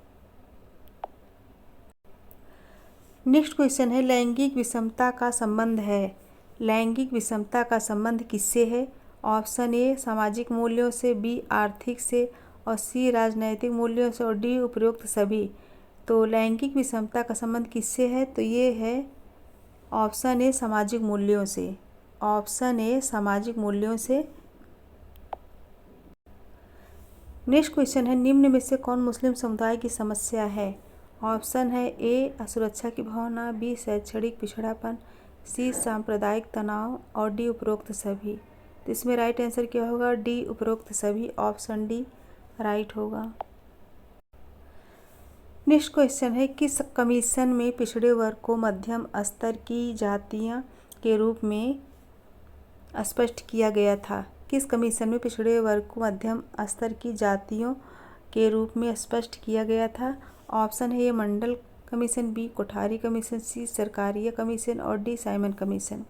नेक्स्ट क्वेश्चन है, लैंगिक विषमता का संबंध है। लैंगिक विषमता का संबंध किससे है? ऑप्शन ए सामाजिक मूल्यों से, बी आर्थिक से और सी राजनैतिक मूल्यों से और डी उपरोक्त सभी। तो लैंगिक विषमता का संबंध किससे है? तो ये है ऑप्शन ए सामाजिक मूल्यों से, ऑप्शन ए सामाजिक मूल्यों से। नेक्स्ट क्वेश्चन है, निम्न में से कौन मुस्लिम समुदाय की समस्या है? ऑप्शन है ए असुरक्षा की भावना, बी शैक्षणिक पिछड़ापन, सी सांप्रदायिक तनाव और डी उपरोक्त सभी। तो इसमें राइट आंसर क्या होगा? डी उपरोक्त सभी, ऑप्शन डी राइट होगा। नेक्स्ट क्वेश्चन है, किस कमीशन में पिछड़े वर्ग को मध्यम स्तर की जातियां के रूप में स्पष्ट किया गया था? किस कमीशन में पिछड़े वर्ग को मध्यम स्तर की जातियों के रूप में स्पष्ट किया गया था? ऑप्शन है ए मंडल कमीशन, बी कोठारी कमीशन, सी सरकारिया कमीशन और डी साइमन कमीशन।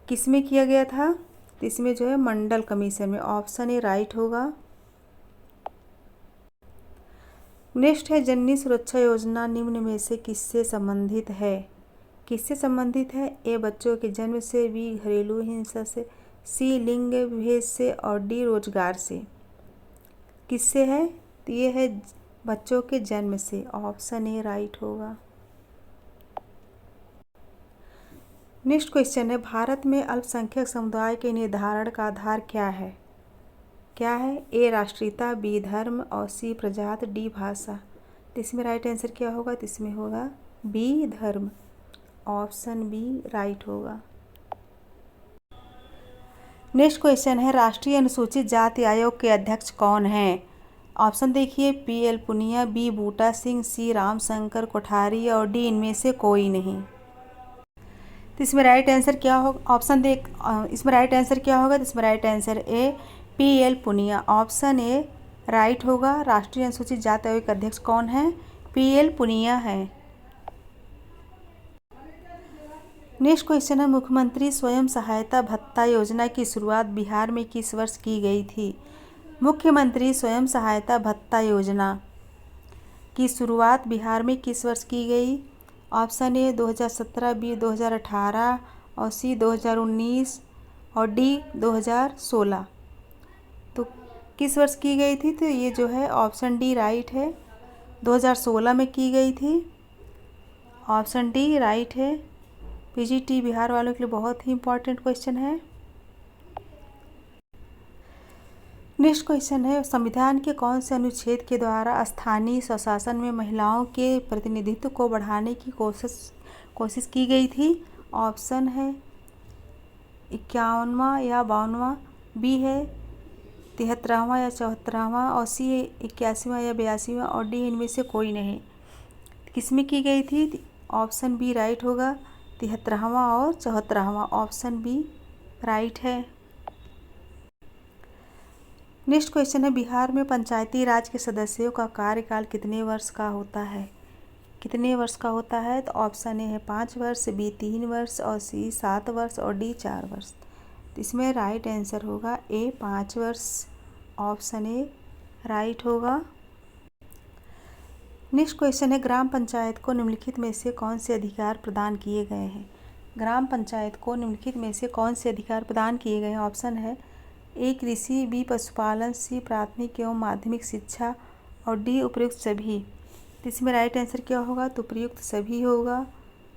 किस में किया गया था? तो इसमें जो है मंडल कमीशन में, ऑप्शन ए राइट होगा। नेक्स्ट है, जननी सुरक्षा योजना निम्न में से किससे संबंधित है? किससे संबंधित है? ए बच्चों के जन्म से, बी घरेलू हिंसा से, सी लिंग विभेद से और डी रोजगार से। किससे है? तो ये है बच्चों के जन्म से, ऑप्शन ए राइट होगा। नेक्स्ट क्वेश्चन है, भारत में अल्पसंख्यक समुदाय के निर्धारण का आधार क्या है? क्या है? ए राष्ट्रीयता, बी धर्म और सी प्रजाति, डी भाषा। तो इसमें राइट आंसर क्या होगा? तो इसमें होगा बी धर्म, ऑप्शन बी राइट होगा। नेक्स्ट क्वेश्चन है, राष्ट्रीय अनुसूचित जाति आयोग के अध्यक्ष कौन हैं? ऑप्शन देखिए, पी एल पुनिया, बी बूटा सिंह, सी रामशंकर कोठारी और डी इनमें से कोई नहीं। तो इसमें राइट आंसर क्या होगा? इसमें राइट आंसर क्या होगा? तो इसमें right answer A P L Punia, option A right होगा। राष्ट्रीय अनुसूचित जाति आयोग के अध्यक्ष कौन है? पी एल पुनिया है। नेक्स्ट क्वेश्चन है, मुख्यमंत्री स्वयं सहायता भत्ता योजना की शुरुआत बिहार में किस वर्ष की गई थी? मुख्यमंत्री स्वयं सहायता भत्ता योजना की शुरुआत बिहार में किस वर्ष की गई? ऑप्शन ए 2017, बी 2018 और सी 2019 और डी 2016। तो किस वर्ष की गई थी? तो ये जो है ऑप्शन डी राइट है, 2016 में की गई थी। ऑप्शन डी राइट है। पीजीटी बिहार वालों के लिए बहुत ही इम्पोर्टेंट क्वेश्चन है। नेक्स्ट क्वेश्चन है, संविधान के कौन से अनुच्छेद के द्वारा स्थानीय स्वशासन में महिलाओं के प्रतिनिधित्व को बढ़ाने की कोशिश की गई थी? ऑप्शन है 51वां या 52वां, बी है 73वां या 74वां, और सी है 81वां या 82वां, और डी इनमें से कोई नहीं। किसमें की गई थी? ऑप्शन बी राइट होगा, 73वां और 74वां। ऑप्शन बी राइट है। नेक्स्ट क्वेश्चन है, बिहार में पंचायती राज के सदस्यों का कार्यकाल कितने वर्ष का होता है? कितने वर्ष का होता है? तो ऑप्शन ए है 5 वर्ष, बी 3 वर्ष, और सी 7 वर्ष, और डी 4 वर्ष। तो इसमें राइट आंसर होगा ए 5 वर्ष। ऑप्शन ए राइट होगा। नेक्स्ट क्वेश्चन है, ग्राम पंचायत को निम्नलिखित में से कौन से अधिकार प्रदान किए गए हैं? ग्राम पंचायत को निम्नलिखित में से कौन से अधिकार प्रदान किए गए हैं? ऑप्शन है ए कृषि, बी पशुपालन, सी प्राथमिक एवं माध्यमिक शिक्षा, और डी उपयुक्त सभी। तो इसमें राइट आंसर क्या होगा? तो उपयुक्त सभी होगा।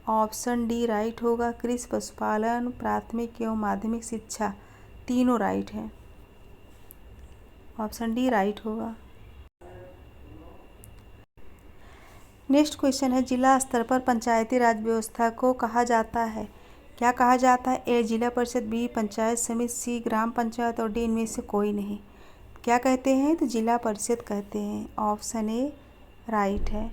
ऑप्शन डी राइट होगा। कृषि, पशुपालन, प्राथमिक एवं माध्यमिक शिक्षा तीनों राइट है। ऑप्शन डी राइट होगा। नेक्स्ट क्वेश्चन है, जिला स्तर पर पंचायती राज व्यवस्था को कहा जाता है? क्या कहा जाता है? ए जिला परिषद, बी पंचायत समिति, सी ग्राम पंचायत, और डी इनमें से कोई नहीं। क्या कहते हैं? तो जिला परिषद कहते हैं। ऑप्शन ए राइट है।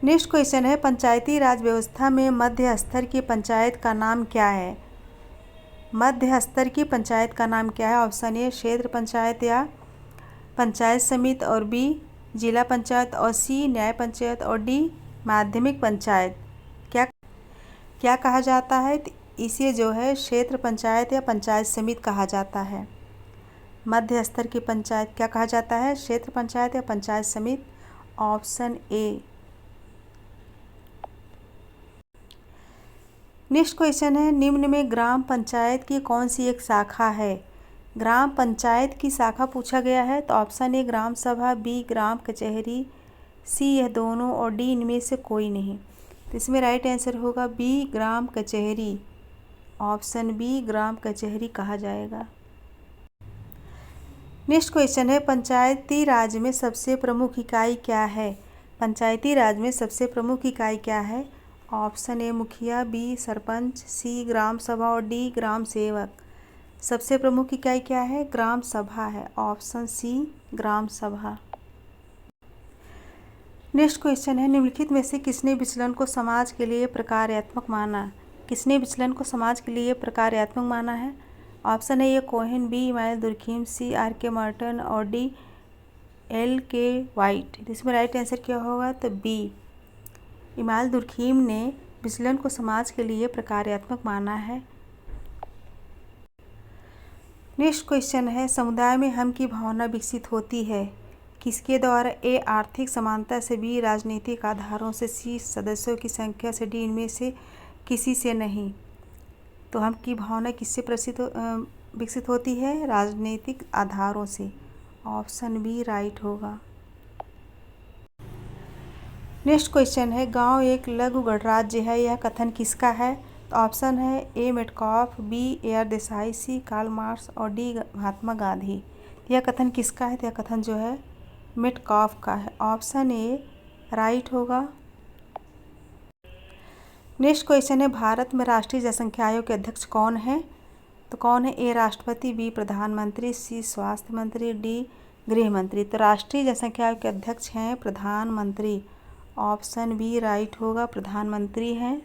नेक्स्ट क्वेश्चन है, पंचायती राज व्यवस्था में मध्य स्तर की पंचायत का नाम क्या है? मध्य स्तर की पंचायत का नाम क्या है? ऑप्शन ए क्षेत्र पंचायत या पंचायत समिति, और बी जिला पंचायत, और सी न्याय पंचायत, और डी माध्यमिक पंचायत। क्या कहा जाता है? इसे जो है क्षेत्र पंचायत या पंचायत समिति कहा जाता है। मध्य स्तर की पंचायत क्या कहा जाता है? क्षेत्र पंचायत या पंचायत समिति। Option A. नेक्स्ट क्वेश्चन है, निम्न में ग्राम पंचायत की कौन सी एक शाखा है? ग्राम पंचायत की शाखा पूछा गया है। तो ऑप्शन ए ग्राम सभा, बी ग्राम कचहरी, सी यह दोनों, और डी इनमें से कोई नहीं। तो इसमें राइट आंसर होगा B Gram Kachahari. Option B Gram कचहरी कहा जाएगा। नेक्स्ट क्वेश्चन है, पंचायती राज में सबसे प्रमुख इकाई क्या है? पंचायती राज में सबसे प्रमुख इकाई क्या है? ऑप्शन ए मुखिया, बी सरपंच, सी ग्राम सभा, और डी ग्राम सेवक। सबसे प्रमुख इकाई क्या है? ग्राम सभा है। ऑप्शन सी ग्राम सभा। नेक्स्ट क्वेश्चन है, निम्नलिखित में से किसने विचलन को समाज के लिए प्रकार्यात्मक माना? किसने विचलन को समाज के लिए प्रकार्यात्मक माना है? ऑप्शन है A Cohen, B Emmanuel Durkheim, C R K Merton, और डी एल के वाइट। इसमें राइट आंसर क्या होगा? तो बी इमानुएल दुर्खीम ने विचलन को समाज के लिए प्रकार्यात्मक माना है। नेक्स्ट क्वेश्चन है, समुदाय में हम की भावना विकसित होती है किसके द्वारा? ए आर्थिक समानता से, बी राजनीतिक आधारों से, सी सदस्यों की संख्या से, डी इनमें से किसी से नहीं। तो हम की भावना किससे विकसित होती है? राजनीतिक आधारों से। ऑप्शन बी राइट होगा। नेक्स्ट क्वेश्चन है, गांव एक लघु गणराज्य है, यह कथन किसका है? तो ऑप्शन है A Metcalfe, B A R Desai, C Karl Marx, और डी महात्मा गांधी। यह कथन किसका है? तो यह कथन जो है मेटकॉफ का है। ऑप्शन ए राइट होगा। नेक्स्ट क्वेश्चन है, भारत में राष्ट्रीय जनसंख्या आयोग के अध्यक्ष कौन है? तो कौन है? ए राष्ट्रपति, बी प्रधानमंत्री, सी स्वास्थ्य मंत्री, डी गृह मंत्री। तो राष्ट्रीय जनसंख्या आयोग के अध्यक्ष हैं प्रधानमंत्री। ऑप्शन बी राइट होगा, प्रधानमंत्री हैं।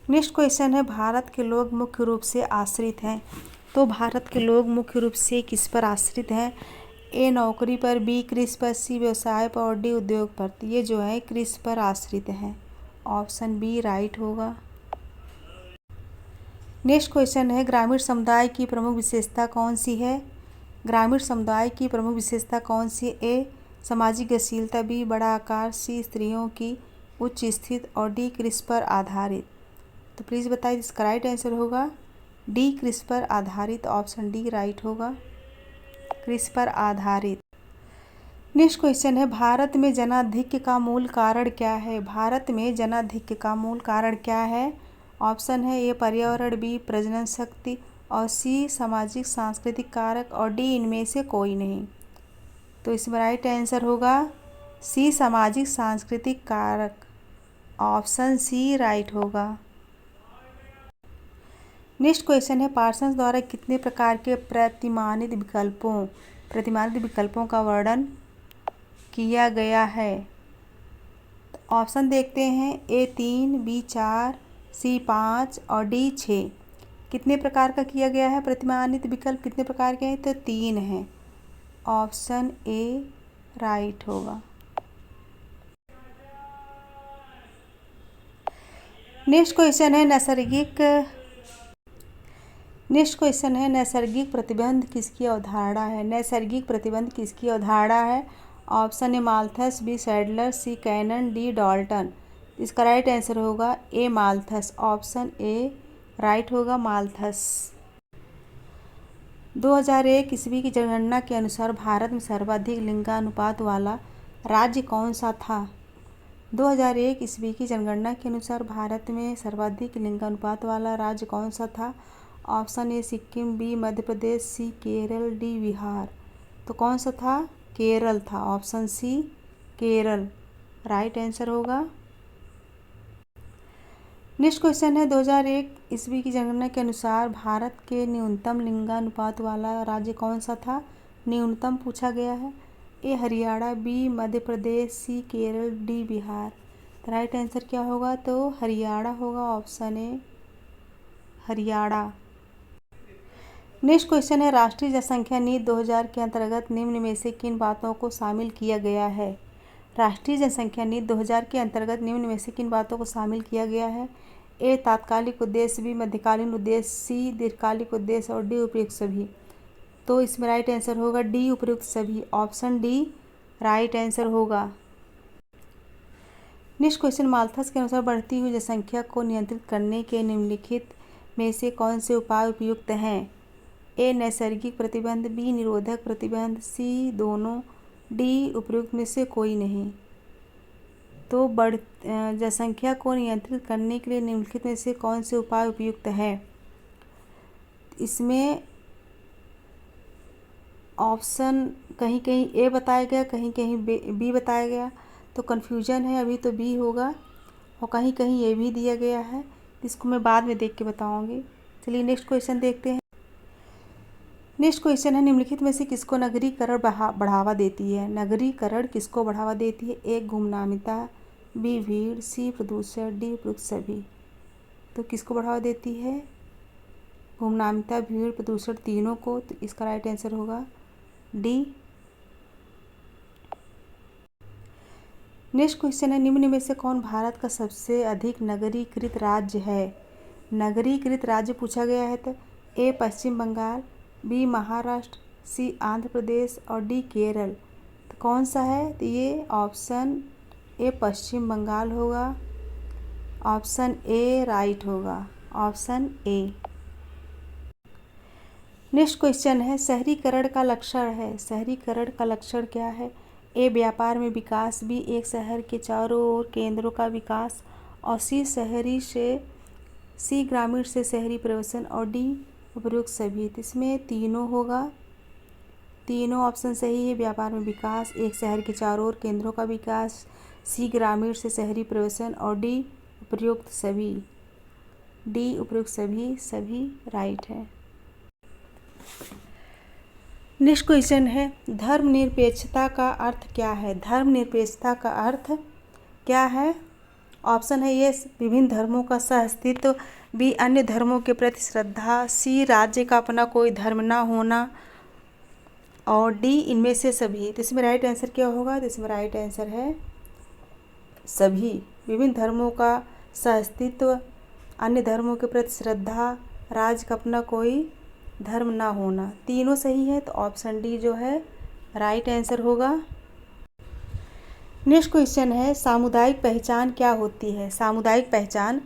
नेक्स्ट क्वेश्चन है, भारत के लोग मुख्य रूप से आश्रित हैं। तो भारत के लोग मुख्य रूप से किस पर आश्रित हैं? ए नौकरी पर, बी कृषि पर, सी व्यवसाय पर, और डी उद्योग पर। तो ये जो है कृषि पर आश्रित हैं। ऑप्शन बी राइट होगा। नेक्स्ट क्वेश्चन है, ग्रामीण समुदाय की प्रमुख विशेषता कौन सी है? ग्रामीण समुदाय की प्रमुख विशेषता कौन सी? ए सामाजिक गतिशीलता, बी बड़ा आकार, सी स्त्रियों की उच्च स्थिति, और डी कृषि पर आधारित। तो प्लीज़ बताइए इसका राइट आंसर होगा डी, क्रिस्पर आधारित। ऑप्शन डी राइट होगा, क्रिस्पर आधारित। नेक्स्ट क्वेश्चन है, भारत में जनाधिक्य का मूल कारण क्या है? भारत में जनाधिक्य का मूल कारण क्या है? ऑप्शन है ए पर्यावरण, बी प्रजनन शक्ति, और सी सामाजिक सांस्कृतिक कारक, और डी इनमें से कोई नहीं। तो इसमें राइट आंसर होगा सी सामाजिक सांस्कृतिक कारक। ऑप्शन सी राइट होगा। नेक्स्ट क्वेश्चन है, पार्सन्स द्वारा कितने प्रकार के प्रतिमानित विकल्पों का वर्णन किया गया है? ऑप्शन देखते हैं, ए 3, बी 4, सी 5 और डी 6। कितने प्रकार का किया गया है प्रतिमानित विकल्प, कितने प्रकार के हैं? तो 3 हैं। ऑप्शन ए राइट होगा। नेक्स्ट क्वेश्चन है, नैसर्गिक प्रतिबंध किसकी अवधारणा है? नैसर्गिक प्रतिबंध किसकी अवधारणा है? Option A Malthus, B Sadler, C Cannan, D Dalton. इसका राइट आंसर होगा A Malthus. Option A right होगा, माल्थस। 2001 ईस्वी की जनगणना के अनुसार भारत में सर्वाधिक लिंगानुपात वाला राज्य कौन सा था? 2001 ईस्वी की जनगणना के अनुसार भारत में सर्वाधिक लिंगानुपात वाला राज्य कौन सा था? Option A Sikkim, B Madhya Pradesh, C Kerala, D Bihar. तो कौन सा था? केरल था। Option C Kerala right answer होगा। नेक्स्ट क्वेश्चन है, 2001 ईस्वी की जनगणना के अनुसार भारत के न्यूनतम लिंगानुपात वाला राज्य कौन सा था? न्यूनतम पूछा गया है। ए Haryana, B Madhya Pradesh, C Kerala, D Bihar. तो राइट आंसर क्या होगा? तो हरियाणा होगा। Option A Haryana. Next question है, राष्ट्रीय जनसंख्या नीति 2000 के अंतर्गत निम्न में से किन बातों को शामिल किया गया है? राष्ट्रीय जनसंख्या नीति 2000 के अंतर्गत निम्न में से किन बातों को शामिल किया गया है? ए तात्कालिक उद्देश्य, बी मध्यकालीन उद्देश्य, सी दीर्घकालिक उद्देश्य और डी उपयुक्त सभी। तो इसमें राइट आंसर होगा डी उपयुक्त सभी। ऑप्शन डी राइट आंसर होगा। नेक्स्ट क्वेश्चन, माल्थस के अनुसार बढ़ती हुई जनसंख्या को नियंत्रित करने के निम्नलिखित में से कौन से उपाय उपयुक्त हैं? ए नैसर्गिक प्रतिबंध, बी निरोधक प्रतिबंध, सी दोनों, डी उपयुक्त में से कोई नहीं। तो जनसंख्या को नियंत्रित करने के लिए निम्नलिखित में से कौन से उपाय उपयुक्त है? इसमें ऑप्शन कहीं कहीं ए बताया गया, कहीं कहीं बी बताया गया, तो कन्फ्यूजन है। अभी तो बी होगा और कहीं कहीं ए भी दिया गया है। इसको मैं बाद में देख के बताऊंगी। चलिए नेक्स्ट क्वेश्चन देखते हैं। नेक्स्ट क्वेश्चन है, निम्नलिखित में से किसको नगरीकरण बढ़ावा देती है? नगरीकरण किसको बढ़ावा देती है? ए गुमनामिता, बी भीड़, सी प्रदूषण, डी उपयुक्त सभी। तो किसको बढ़ावा देती है? गुमनामिता, भीड़, प्रदूषण तीनों को। तो इसका राइट आंसर होगा डी। नेक्स्ट क्वेश्चन है, निम्न में से कौन भारत का सबसे अधिक नगरीकृत राज्य है? नगरीकृत राज्य पूछा गया है। तो ए पश्चिम बंगाल, बी महाराष्ट्र, सी आंध्र प्रदेश और डी केरल। तो कौन सा है? तो ये ऑप्शन ए पश्चिम बंगाल होगा। ऑप्शन ए राइट होगा। Option A. नेक्स्ट क्वेश्चन है, शहरीकरण का लक्षण है। शहरीकरण का लक्षण क्या है? ए व्यापार में विकास, बी एक शहर के चारों ओर केंद्रों का विकास, और सी ग्रामीण से शहरी परिवर्तन, और डी उपयुक्त सभी। तो इसमें तीनों होगा। तीनों ऑप्शन सही है। व्यापार में विकास, एक शहर के चारों ओर केंद्रों का विकास, सी ग्रामीण से शहरी परिवर्तन, और डी उपयुक्त सभी। डी उपयुक्त सभी सभी राइट है। नेक्स्ट क्वेश्चन है, धर्मनिरपेक्षता का अर्थ क्या है? धर्मनिरपेक्षता का अर्थ क्या है? ऑप्शन है, ये विभिन्न धर्मों का सहअस्तित्व, बी अन्य धर्मों के प्रति श्रद्धा, सी राज्य का अपना कोई धर्म ना होना, और डी इनमें से सभी। तो इसमें राइट आंसर क्या होगा? तो इसमें राइट आंसर है सभी। विभिन्न धर्मों का सहअस्तित्व, अन्य धर्मों के प्रति श्रद्धा, राज्य का अपना कोई धर्म ना होना, तीनों सही है। तो ऑप्शन डी जो है राइट आंसर होगा। नेक्स्ट क्वेश्चन है, सामुदायिक पहचान क्या होती है? सामुदायिक पहचान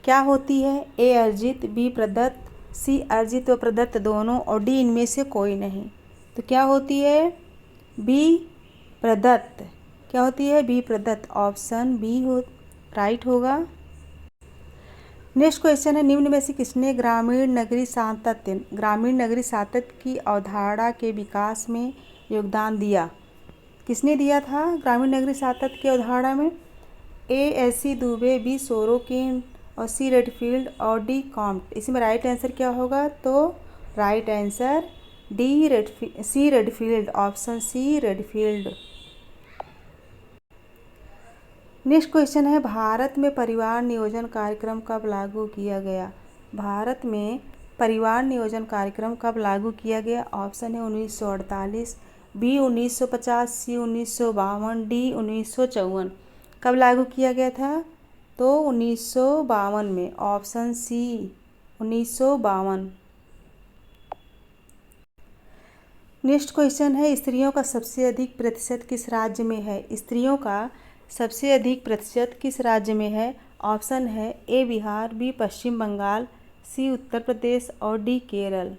क्या होती है? ए अर्जित, बी प्रदत्त, सी अर्जित व प्रदत्त दोनों और डी इनमें से कोई नहीं। तो क्या होती है? बी प्रदत्त। क्या होती है? बी प्रदत्त। ऑप्शन बी हो राइट होगा। नेक्स्ट क्वेश्चन है, निम्न में से किसने ग्रामीण नगरी सातत्य की अवधारणा के विकास में योगदान दिया? किसने दिया था ग्रामीण नगरी सातत्य की अवधारणा में? A S C. Dube, B Sorokin और सी रेडफील्ड और डी कॉम्ट। इसमें राइट आंसर क्या होगा? तो right answer C Redfield. Option C Redfield. Next question है, भारत में परिवार नियोजन कार्यक्रम कब लागू किया गया? भारत में परिवार नियोजन कार्यक्रम कब लागू किया गया? ऑप्शन है 1948, बी 1950, सी 1952, डी 1954। कब लागू किया गया था? तो 1952 में। Option C 1952। नेक्स्ट क्वेश्चन है, स्त्रियों का सबसे अधिक प्रतिशत किस राज्य में है? स्त्रियों का सबसे अधिक प्रतिशत किस राज्य में है? ऑप्शन है ए बिहार, बी पश्चिम बंगाल, सी उत्तर प्रदेश और डी केरल।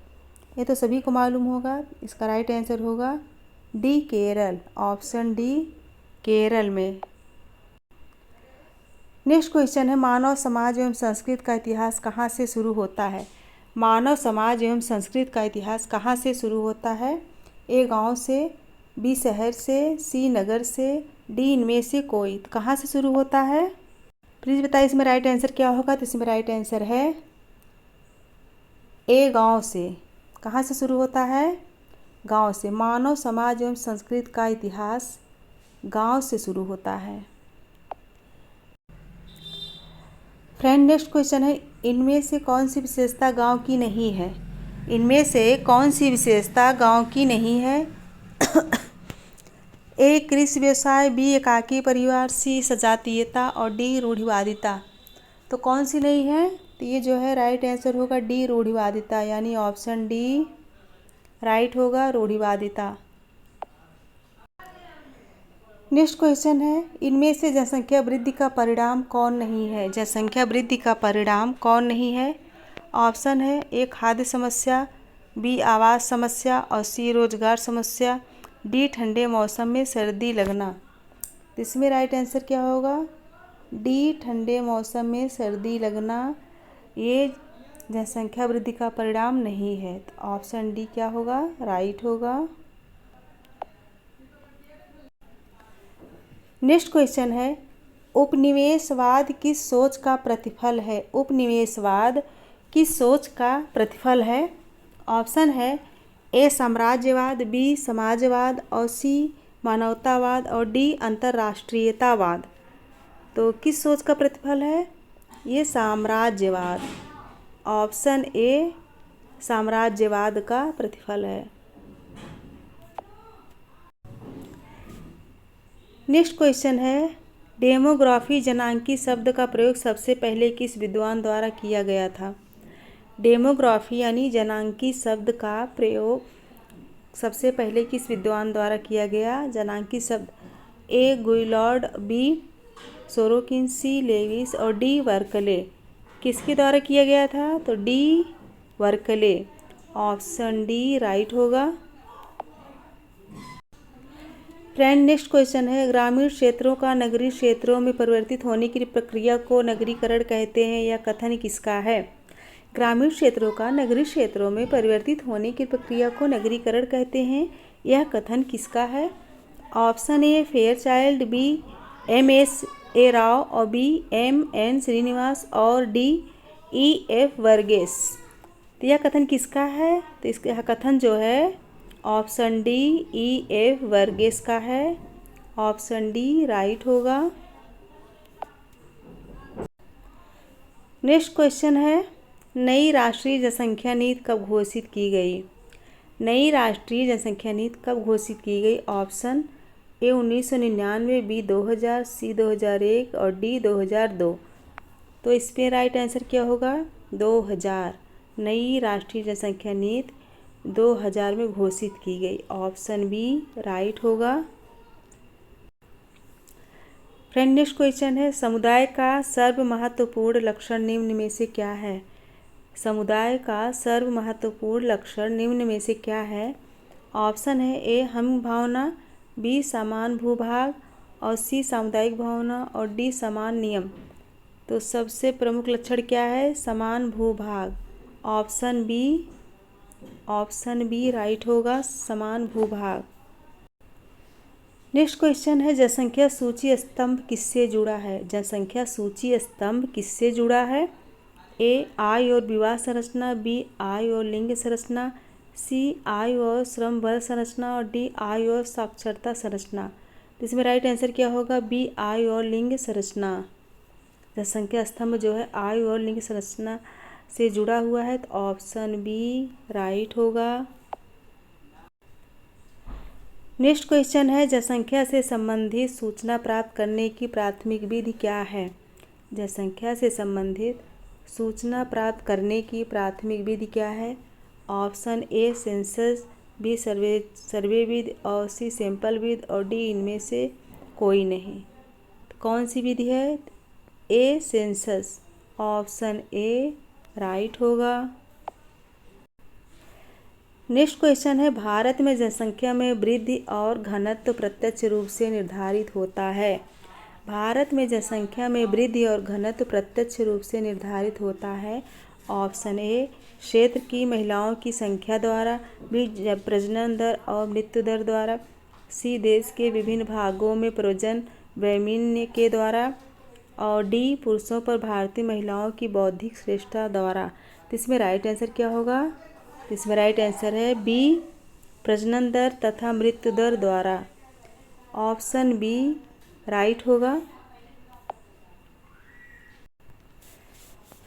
ये तो सभी को मालूम होगा। इसका राइट आंसर होगा D Kerala. Option D Kerala में। नेक्स्ट क्वेश्चन है, मानव समाज एवं संस्कृत का इतिहास कहाँ से शुरू होता है? मानव समाज एवं संस्कृत का इतिहास कहाँ से शुरू होता है? ए गांव से, बी शहर से, सी नगर से, डी इनमें से कोई। तो कहाँ से शुरू होता है? प्लीज़ बताइए इसमें राइट आंसर क्या होगा? तो इसमें राइट आंसर है ए गांव से। कहाँ से शुरू होता है? गांव से। मानव समाज एवं संस्कृत का इतिहास गांव से शुरू होता है। फ्रेंड नेक्स्ट क्वेश्चन है, इनमें से कौन सी विशेषता गांव की नहीं है? इनमें से कौन सी विशेषता गांव की नहीं है? ए कृषि व्यवसाय, बी एकाकी परिवार, सी सजातीयता और डी रूढ़िवादिता। तो कौन सी नहीं है? तो ये जो है राइट आंसर होगा डी रूढ़िवादिता, यानी ऑप्शन डी राइट होगा, रूढ़िवादिता। नेक्स्ट क्वेश्चन है, इनमें से जनसंख्या वृद्धि का परिणाम कौन नहीं है? जनसंख्या वृद्धि का परिणाम कौन नहीं है? ऑप्शन है ए खाद्य समस्या, बी आवास समस्या और सी रोजगार समस्या, डी ठंडे मौसम में सर्दी लगना। इसमें राइट आंसर क्या होगा? डी ठंडे मौसम में सर्दी लगना। ये जनसंख्या वृद्धि का परिणाम नहीं है। तो ऑप्शन डी क्या होगा? राइट होगा। नेक्स्ट क्वेश्चन है, उपनिवेशवाद किस सोच का प्रतिफल है? उपनिवेशवाद किस सोच का प्रतिफल है? ऑप्शन है ए साम्राज्यवाद, बी समाजवाद और सी मानवतावाद और डी अंतर्राष्ट्रीयतावाद। तो किस सोच का प्रतिफल है? ये साम्राज्यवाद। ऑप्शन ए साम्राज्यवाद का प्रतिफल है। नेक्स्ट क्वेश्चन है, डेमोग्राफी जनांकी शब्द का प्रयोग सबसे पहले किस विद्वान द्वारा किया गया था? डेमोग्राफी यानी जनांकी शब्द का प्रयोग सबसे पहले किस विद्वान द्वारा किया गया? जनांकी शब्द ए गुइलॉर्ड, बी सोरोकिन, सी लेविस और डी वर्कले। किसके द्वारा किया गया था? तो D Berkeley. Option D right होगा। फ्रेंड नेक्स्ट क्वेश्चन है, ग्रामीण क्षेत्रों का नगरीय क्षेत्रों में परिवर्तित होने की प्रक्रिया को नगरीकरण कहते हैं, यह कथन किसका है? ग्रामीण क्षेत्रों का नगरीय क्षेत्रों में परिवर्तित होने की प्रक्रिया को नगरीकरण कहते हैं, यह कथन किसका है? Option A Fairchild, B M.S.A. Rao और बी M.N. श्रीनिवास और डी E.F. वर्गेस। तो यह कथन किसका है? तो इसका कथन जो है ऑप्शन डी E.F. वर्गेस का है। ऑप्शन डी राइट होगा। नेक्स्ट क्वेश्चन है, नई राष्ट्रीय जनसंख्या नीति कब घोषित की गई? नई राष्ट्रीय जनसंख्या नीति कब घोषित की गई? ऑप्शन ए 1999, बी 2000, सी 2001 और डी 2002। तो इस पे राइट आंसर क्या होगा? 2000। नई राष्ट्रीय जनसंख्या नीति 2000 में घोषित की गई। ऑप्शन बी राइट होगा। फ्रेंड नेक्स्ट क्वेश्चन है, समुदाय का सर्व महत्वपूर्ण लक्षण निम्न में से क्या है? समुदाय का सर्व महत्वपूर्ण लक्षण निम्न में से क्या है? ऑप्शन है ए हम भावना, बी समान भूभाग और सी सामुदायिक भावना और डी समान नियम। तो सबसे प्रमुख लक्षण क्या है? समान भूभाग। ऑप्शन बी राइट होगा, समान भूभाग। नेक्स्ट क्वेश्चन है, जनसंख्या सूची स्तंभ किससे जुड़ा है? जनसंख्या सूची स्तंभ किससे जुड़ा है? ए आय और विवाह संरचना, बी आय और लिंग संरचना, सी आय और श्रम बल संरचना और डी आय और साक्षरता संरचना। तो इसमें राइट आंसर क्या होगा? बी आय और लिंग संरचना। जनसंख्या स्तंभ जो है आय और लिंग संरचना से जुड़ा हुआ है, तो ऑप्शन बी राइट होगा। नेक्स्ट क्वेश्चन है, जनसंख्या से संबंधित सूचना प्राप्त करने की प्राथमिक विधि क्या है? जनसंख्या से संबंधित सूचना प्राप्त करने की प्राथमिक विधि क्या है? ऑप्शन ए सेंसस, बी सर्वे विधि और सी सैंपल विधि और डी इनमें से कोई नहीं। तो कौन सी विधि है? ए सेंसस। ऑप्शन ए राइट होगा। नेक्स्ट क्वेश्चन है, भारत में जनसंख्या में वृद्धि और घनत्व प्रत्यक्ष रूप से निर्धारित होता है। भारत में जनसंख्या में वृद्धि और घनत्व प्रत्यक्ष रूप से निर्धारित होता है। ऑप्शन ए क्षेत्र की महिलाओं की संख्या द्वारा, बी प्रजनन दर और मृत्यु दर द्वारा, सी देश के विभिन्न भागों में प्रजनन वैमिन्य के द्वारा और डी पुरुषों पर भारतीय महिलाओं की बौद्धिक श्रेष्ठता द्वारा। तो इसमें राइट आंसर क्या होगा? इसमें राइट आंसर है बी प्रजनन दर तथा मृत्यु दर द्वारा। ऑप्शन बी राइट होगा।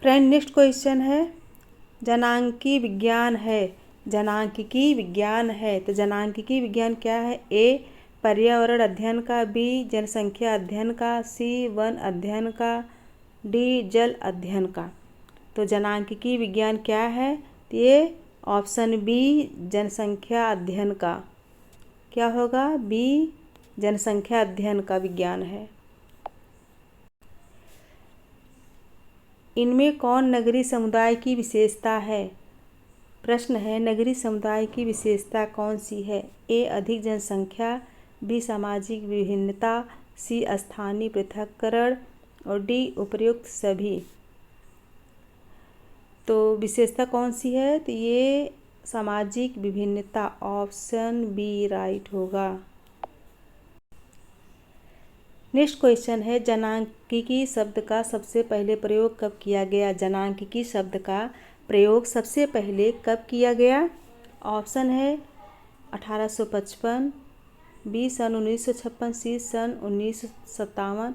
फ्रेंड नेक्स्ट क्वेश्चन है, जनांकी विज्ञान है। जनांकिकी विज्ञान है, तो जनांकिकी विज्ञान क्या है? ए पर्यावरण अध्ययन का, बी जनसंख्या अध्ययन का, सी वन अध्ययन का, डी जल अध्ययन का। तो जनांकिकी विज्ञान क्या है? तो ये ऑप्शन बी जनसंख्या अध्ययन का। क्या होगा? बी जनसंख्या अध्ययन का विज्ञान है। इनमें कौन नगरीय समुदाय की विशेषता है? प्रश्न है, नगरीय समुदाय की विशेषता कौन सी है? ए अधिक जनसंख्या, बी सामाजिक विभिन्नता, सी स्थानीय पृथक्करण और डी उपर्युक्त सभी। तो विशेषता कौन सी है? तो ये सामाजिक विभिन्नता। ऑप्शन बी राइट होगा। नेक्स्ट क्वेश्चन है, जनांकिकी शब्द का सबसे पहले प्रयोग कब किया गया? जनांकिकी शब्द का प्रयोग सबसे पहले कब किया गया? ऑप्शन है 1855, बी सन 1956, सी सन 1957,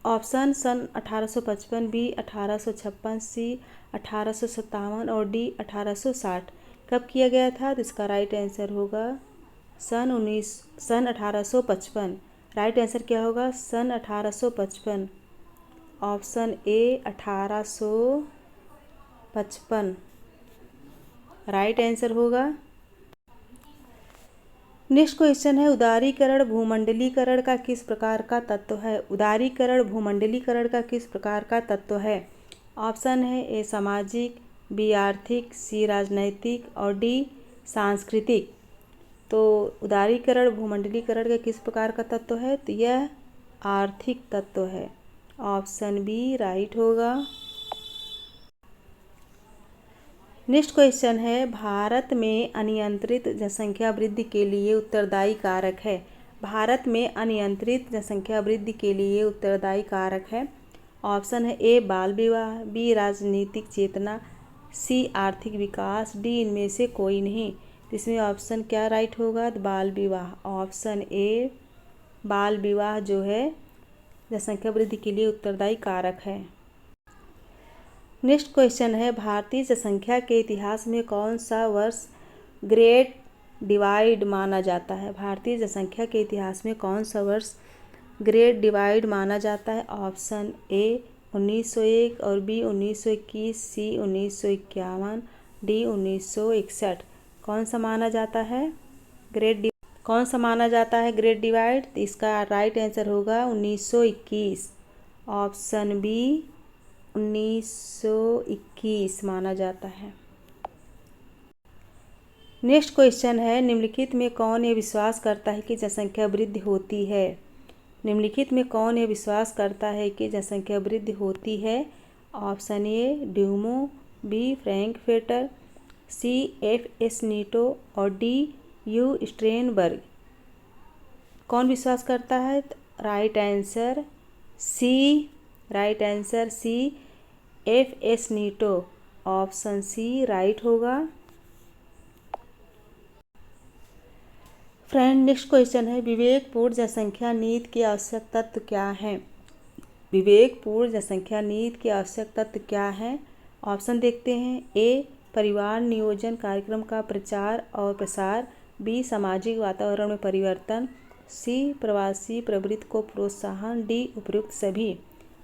ऑप्शन सन 1855, बी 1856, सी 1857 और डी 1860। कब किया गया था? तो इसका राइट आंसर होगा सन 1855। राइट आंसर क्या होगा? सन 1855। ऑप्शन ए 1855 राइट आंसर होगा। नेक्स्ट क्वेश्चन है, उदारीकरण भूमंडलीकरण का किस प्रकार का तत्व है? उदारीकरण भूमंडलीकरण का किस प्रकार का तत्व है? ऑप्शन है ए सामाजिक, बी आर्थिक, सी राजनैतिक और डी सांस्कृतिक। तो उदारीकरण भूमंडलीकरण का किस प्रकार का तत्व है? तो यह आर्थिक तत्व है। ऑप्शन बी राइट होगा। नेक्स्ट क्वेश्चन है, भारत में अनियंत्रित जनसंख्या वृद्धि के लिए उत्तरदायी कारक है। भारत में अनियंत्रित जनसंख्या वृद्धि के लिए उत्तरदायी कारक है। ऑप्शन है ए बाल विवाह, बी राजनीतिक चेतना, सी आर्थिक विकास, डी इनमें से कोई नहीं। इसमें ऑप्शन क्या राइट होगा? तो बाल विवाह। ऑप्शन ए बाल विवाह जो है जनसंख्या वृद्धि के लिए उत्तरदायी कारक है। नेक्स्ट क्वेश्चन है, भारतीय जनसंख्या के इतिहास में कौन सा वर्ष ग्रेट डिवाइड माना जाता है? भारतीय जनसंख्या के इतिहास में कौन सा वर्ष ग्रेट डिवाइड माना जाता है? ऑप्शन ए 1901 और बी 1921, सी 1951, डी 1961। कौन सा माना जाता है? कौन सा माना जाता है ग्रेट डिवाइड? तो इसका राइट आंसर होगा 1921, ऑप्शन बी 1921 माना जाता है। नेक्स्ट क्वेश्चन है, निम्नलिखित में कौन ये विश्वास करता है कि जनसंख्या वृद्धि होती है? निम्नलिखित में कौन ये विश्वास करता है कि जनसंख्या वृद्धि होती है? ऑप्शन ए ड्यूमो, बी फ्रैंकफर्टर, सी एफ.एस. नीटो और डी यू स्ट्रेनबर्ग। कौन विश्वास करता है? Right answer C, right answer C F S. Nitti, option C right होगा। फ्रेंड नेक्स्ट क्वेश्चन है, विवेकपूर्ण जनसंख्या नीति के आवश्यक तत्व क्या हैं? विवेकपूर्ण जनसंख्या नीति के आवश्यक तत्व क्या हैं? ऑप्शन देखते हैं। ए परिवार नियोजन कार्यक्रम का प्रचार और प्रसार, बी सामाजिक वातावरण में परिवर्तन, सी प्रवासी प्रवृत्ति को प्रोत्साहन, डी उपयुक्त सभी।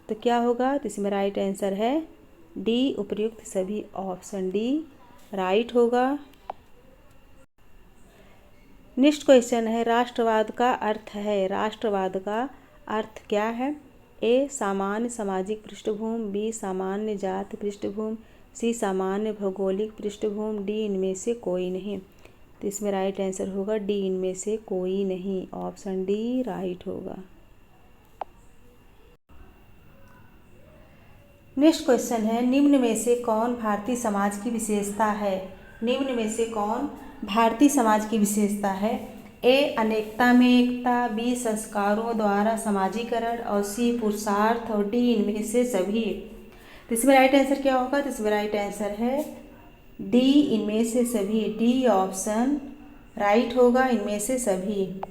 तो क्या होगा? तो इसमें राइट आंसर है डी उपयुक्त सभी, ऑप्शन डी राइट होगा। नेक्स्ट क्वेश्चन है, राष्ट्रवाद का अर्थ है, राष्ट्रवाद का अर्थ क्या है? ए सामान्य सामाजिक पृष्ठभूमि, बी सामान्य जाति पृष्ठभूमि, सी सामान्य भौगोलिक पृष्ठभूमि, डी इनमें से कोई नहीं। तो इसमें राइट आंसर होगा डी इनमें से कोई नहीं, ऑप्शन डी राइट होगा। नेक्स्ट क्वेश्चन है, निम्न में से कौन भारतीय समाज की विशेषता है? निम्न में से कौन भारतीय समाज की विशेषता है? ए अनेकता में एकता, बी संस्कारों द्वारा समाजीकरण और सी पुरुषार्थ और डी इनमें से सभी। तो इसमें राइट आंसर क्या होगा? तो इसमें राइट आंसर है डी इनमें से सभी, डी ऑप्शन राइट होगा, इनमें से सभी।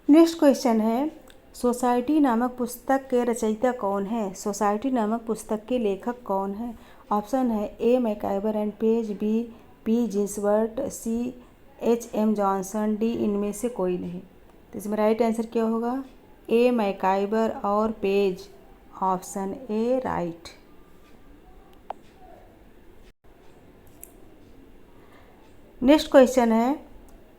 नेक्स्ट क्वेश्चन है, सोसाइटी नामक पुस्तक के रचयिता कौन है? सोसाइटी नामक पुस्तक के लेखक कौन है? ऑप्शन है A MacIver and Page, B P Ginsworth, C H M. Johnson, D इनमें से कोई नहीं। तो इसमें राइट आंसर क्या होगा? ए मैकाइबर और page, option A right. Next question है,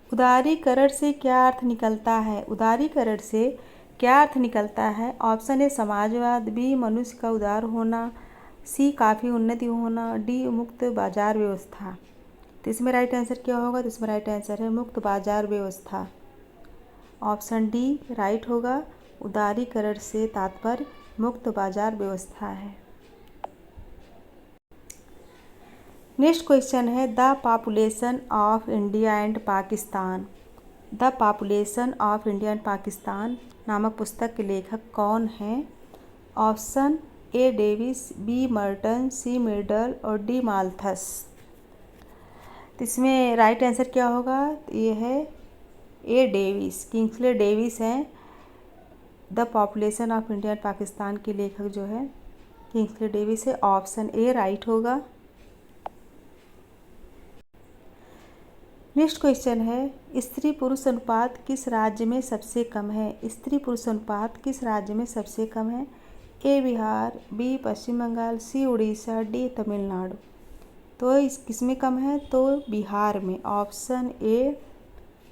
उदारीकरण से क्या अर्थ निकलता है? उदारीकरण से क्या अर्थ निकलता है? ऑप्शन ए समाजवाद, बी मनुष्य का उदार होना, सी काफ़ी उन्नति होना, डी मुक्त बाजार व्यवस्था। तो इसमें राइट आंसर क्या होगा? तो इसमें राइट आंसर है मुक्त बाजार व्यवस्था, ऑप्शन डी राइट होगा। उदारीकरण से तात्पर्य मुक्त बाजार व्यवस्था है। नेक्स्ट क्वेश्चन है, the population of India and Pakistan. The population of India and Pakistan नामक पुस्तक के लेखक कौन हैं? Option A Davis, B Merton, C Middle और डी माल्थस। तो इसमें राइट आंसर क्या होगा? ये है ए डेविस, किंग्सले डेविस हैं। The population of India and Pakistan के लेखक जो है किंग्सले डेविस है, ऑप्शन ए राइट होगा। नेक्स्ट क्वेश्चन है, स्त्री पुरुष अनुपात किस राज्य में सबसे कम है? स्त्री पुरुष अनुपात किस राज्य में सबसे कम है? ए बिहार, बी पश्चिम बंगाल, सी उड़ीसा, डी तमिलनाडु। तो इस किस में कम है? तो बिहार में, ऑप्शन ए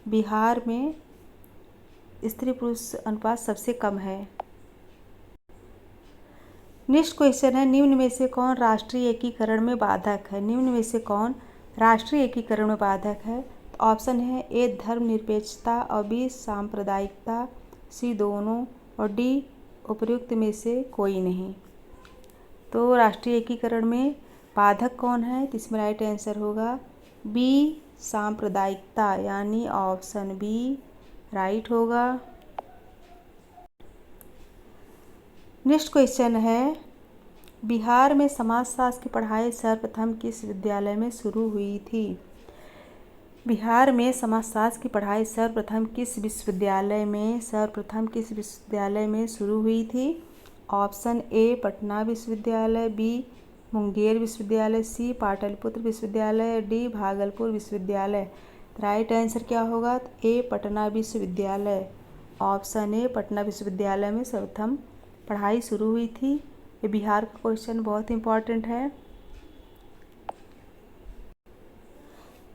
बिहार में स्त्री पुरुष अनुपात सबसे कम है। नेक्स्ट क्वेश्चन है, निम्न में से कौन राष्ट्रीय एकीकरण में बाधक है? निम्न में से कौन राष्ट्रीय एकीकरण में बाधक है? तो ऑप्शन है ए धर्मनिरपेक्षता और बी सांप्रदायिकता, सी दोनों और डी उपयुक्त में से कोई नहीं। तो राष्ट्रीय एकीकरण में बाधक कौन है? तो इसमें राइट आंसर होगा बी सांप्रदायिकता, यानी ऑप्शन बी राइट होगा। नेक्स्ट क्वेश्चन है, बिहार में समाजशास्त्र की पढ़ाई सर्वप्रथम किस विद्यालय में शुरू हुई थी? बिहार में समाजशास्त्र की पढ़ाई सर्वप्रथम किस विश्वविद्यालय में शुरू हुई थी? ऑप्शन ए पटना विश्वविद्यालय, बी मुंगेर विश्वविद्यालय, सी पाटलिपुत्र विश्वविद्यालय, डी भागलपुर विश्वविद्यालय। राइट आंसर क्या होगा? ए पटना विश्वविद्यालय, ऑप्शन ए पटना विश्वविद्यालय में सर्वप्रथम पढ़ाई शुरू हुई थी। ये बिहार का क्वेश्चन बहुत इंपॉर्टेंट है।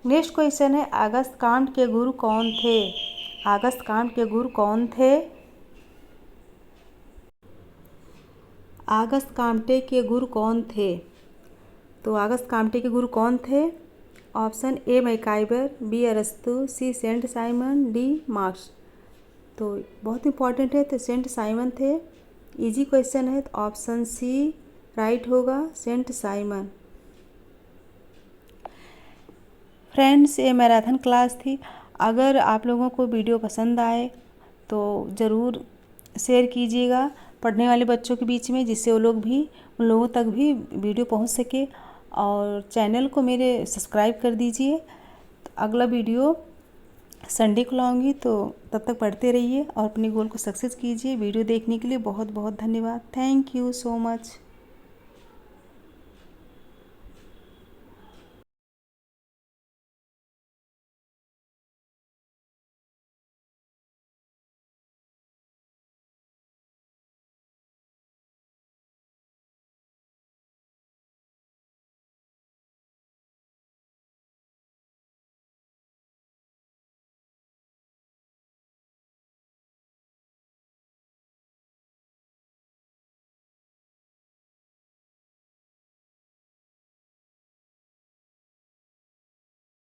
नेक्स्ट क्वेश्चन है, अगस्त कांड के गुरु कौन थे? अगस्त कांड के गुरु कौन थे? अगस्त काम्टे के गुरु कौन थे? तो अगस्त काम्टे के गुरु कौन थे? ऑप्शन ए मैकाइबर, बी अरस्तु, सी सेंट साइमन, डी मार्क्स। तो बहुत इंपॉर्टेंट है, तो सेंट साइमन थे। इजी क्वेश्चन है, तो ऑप्शन सी राइट होगा, सेंट साइमन। फ्रेंड्स, ये मैराथन क्लास थी। अगर आप लोगों को वीडियो पसंद आए तो ज़रूर शेयर कीजिएगा पढ़ने वाले बच्चों के बीच में, जिससे वो लोग भी, उन लोगों तक भी वीडियो पहुंच सके। और चैनल को मेरे सब्सक्राइब कर दीजिए। तो अगला वीडियो संडे को लाऊंगी, तो तब तक पढ़ते रहिए और अपने गोल को सक्सेस कीजिए। वीडियो देखने के लिए बहुत बहुत धन्यवाद। Thank you so much.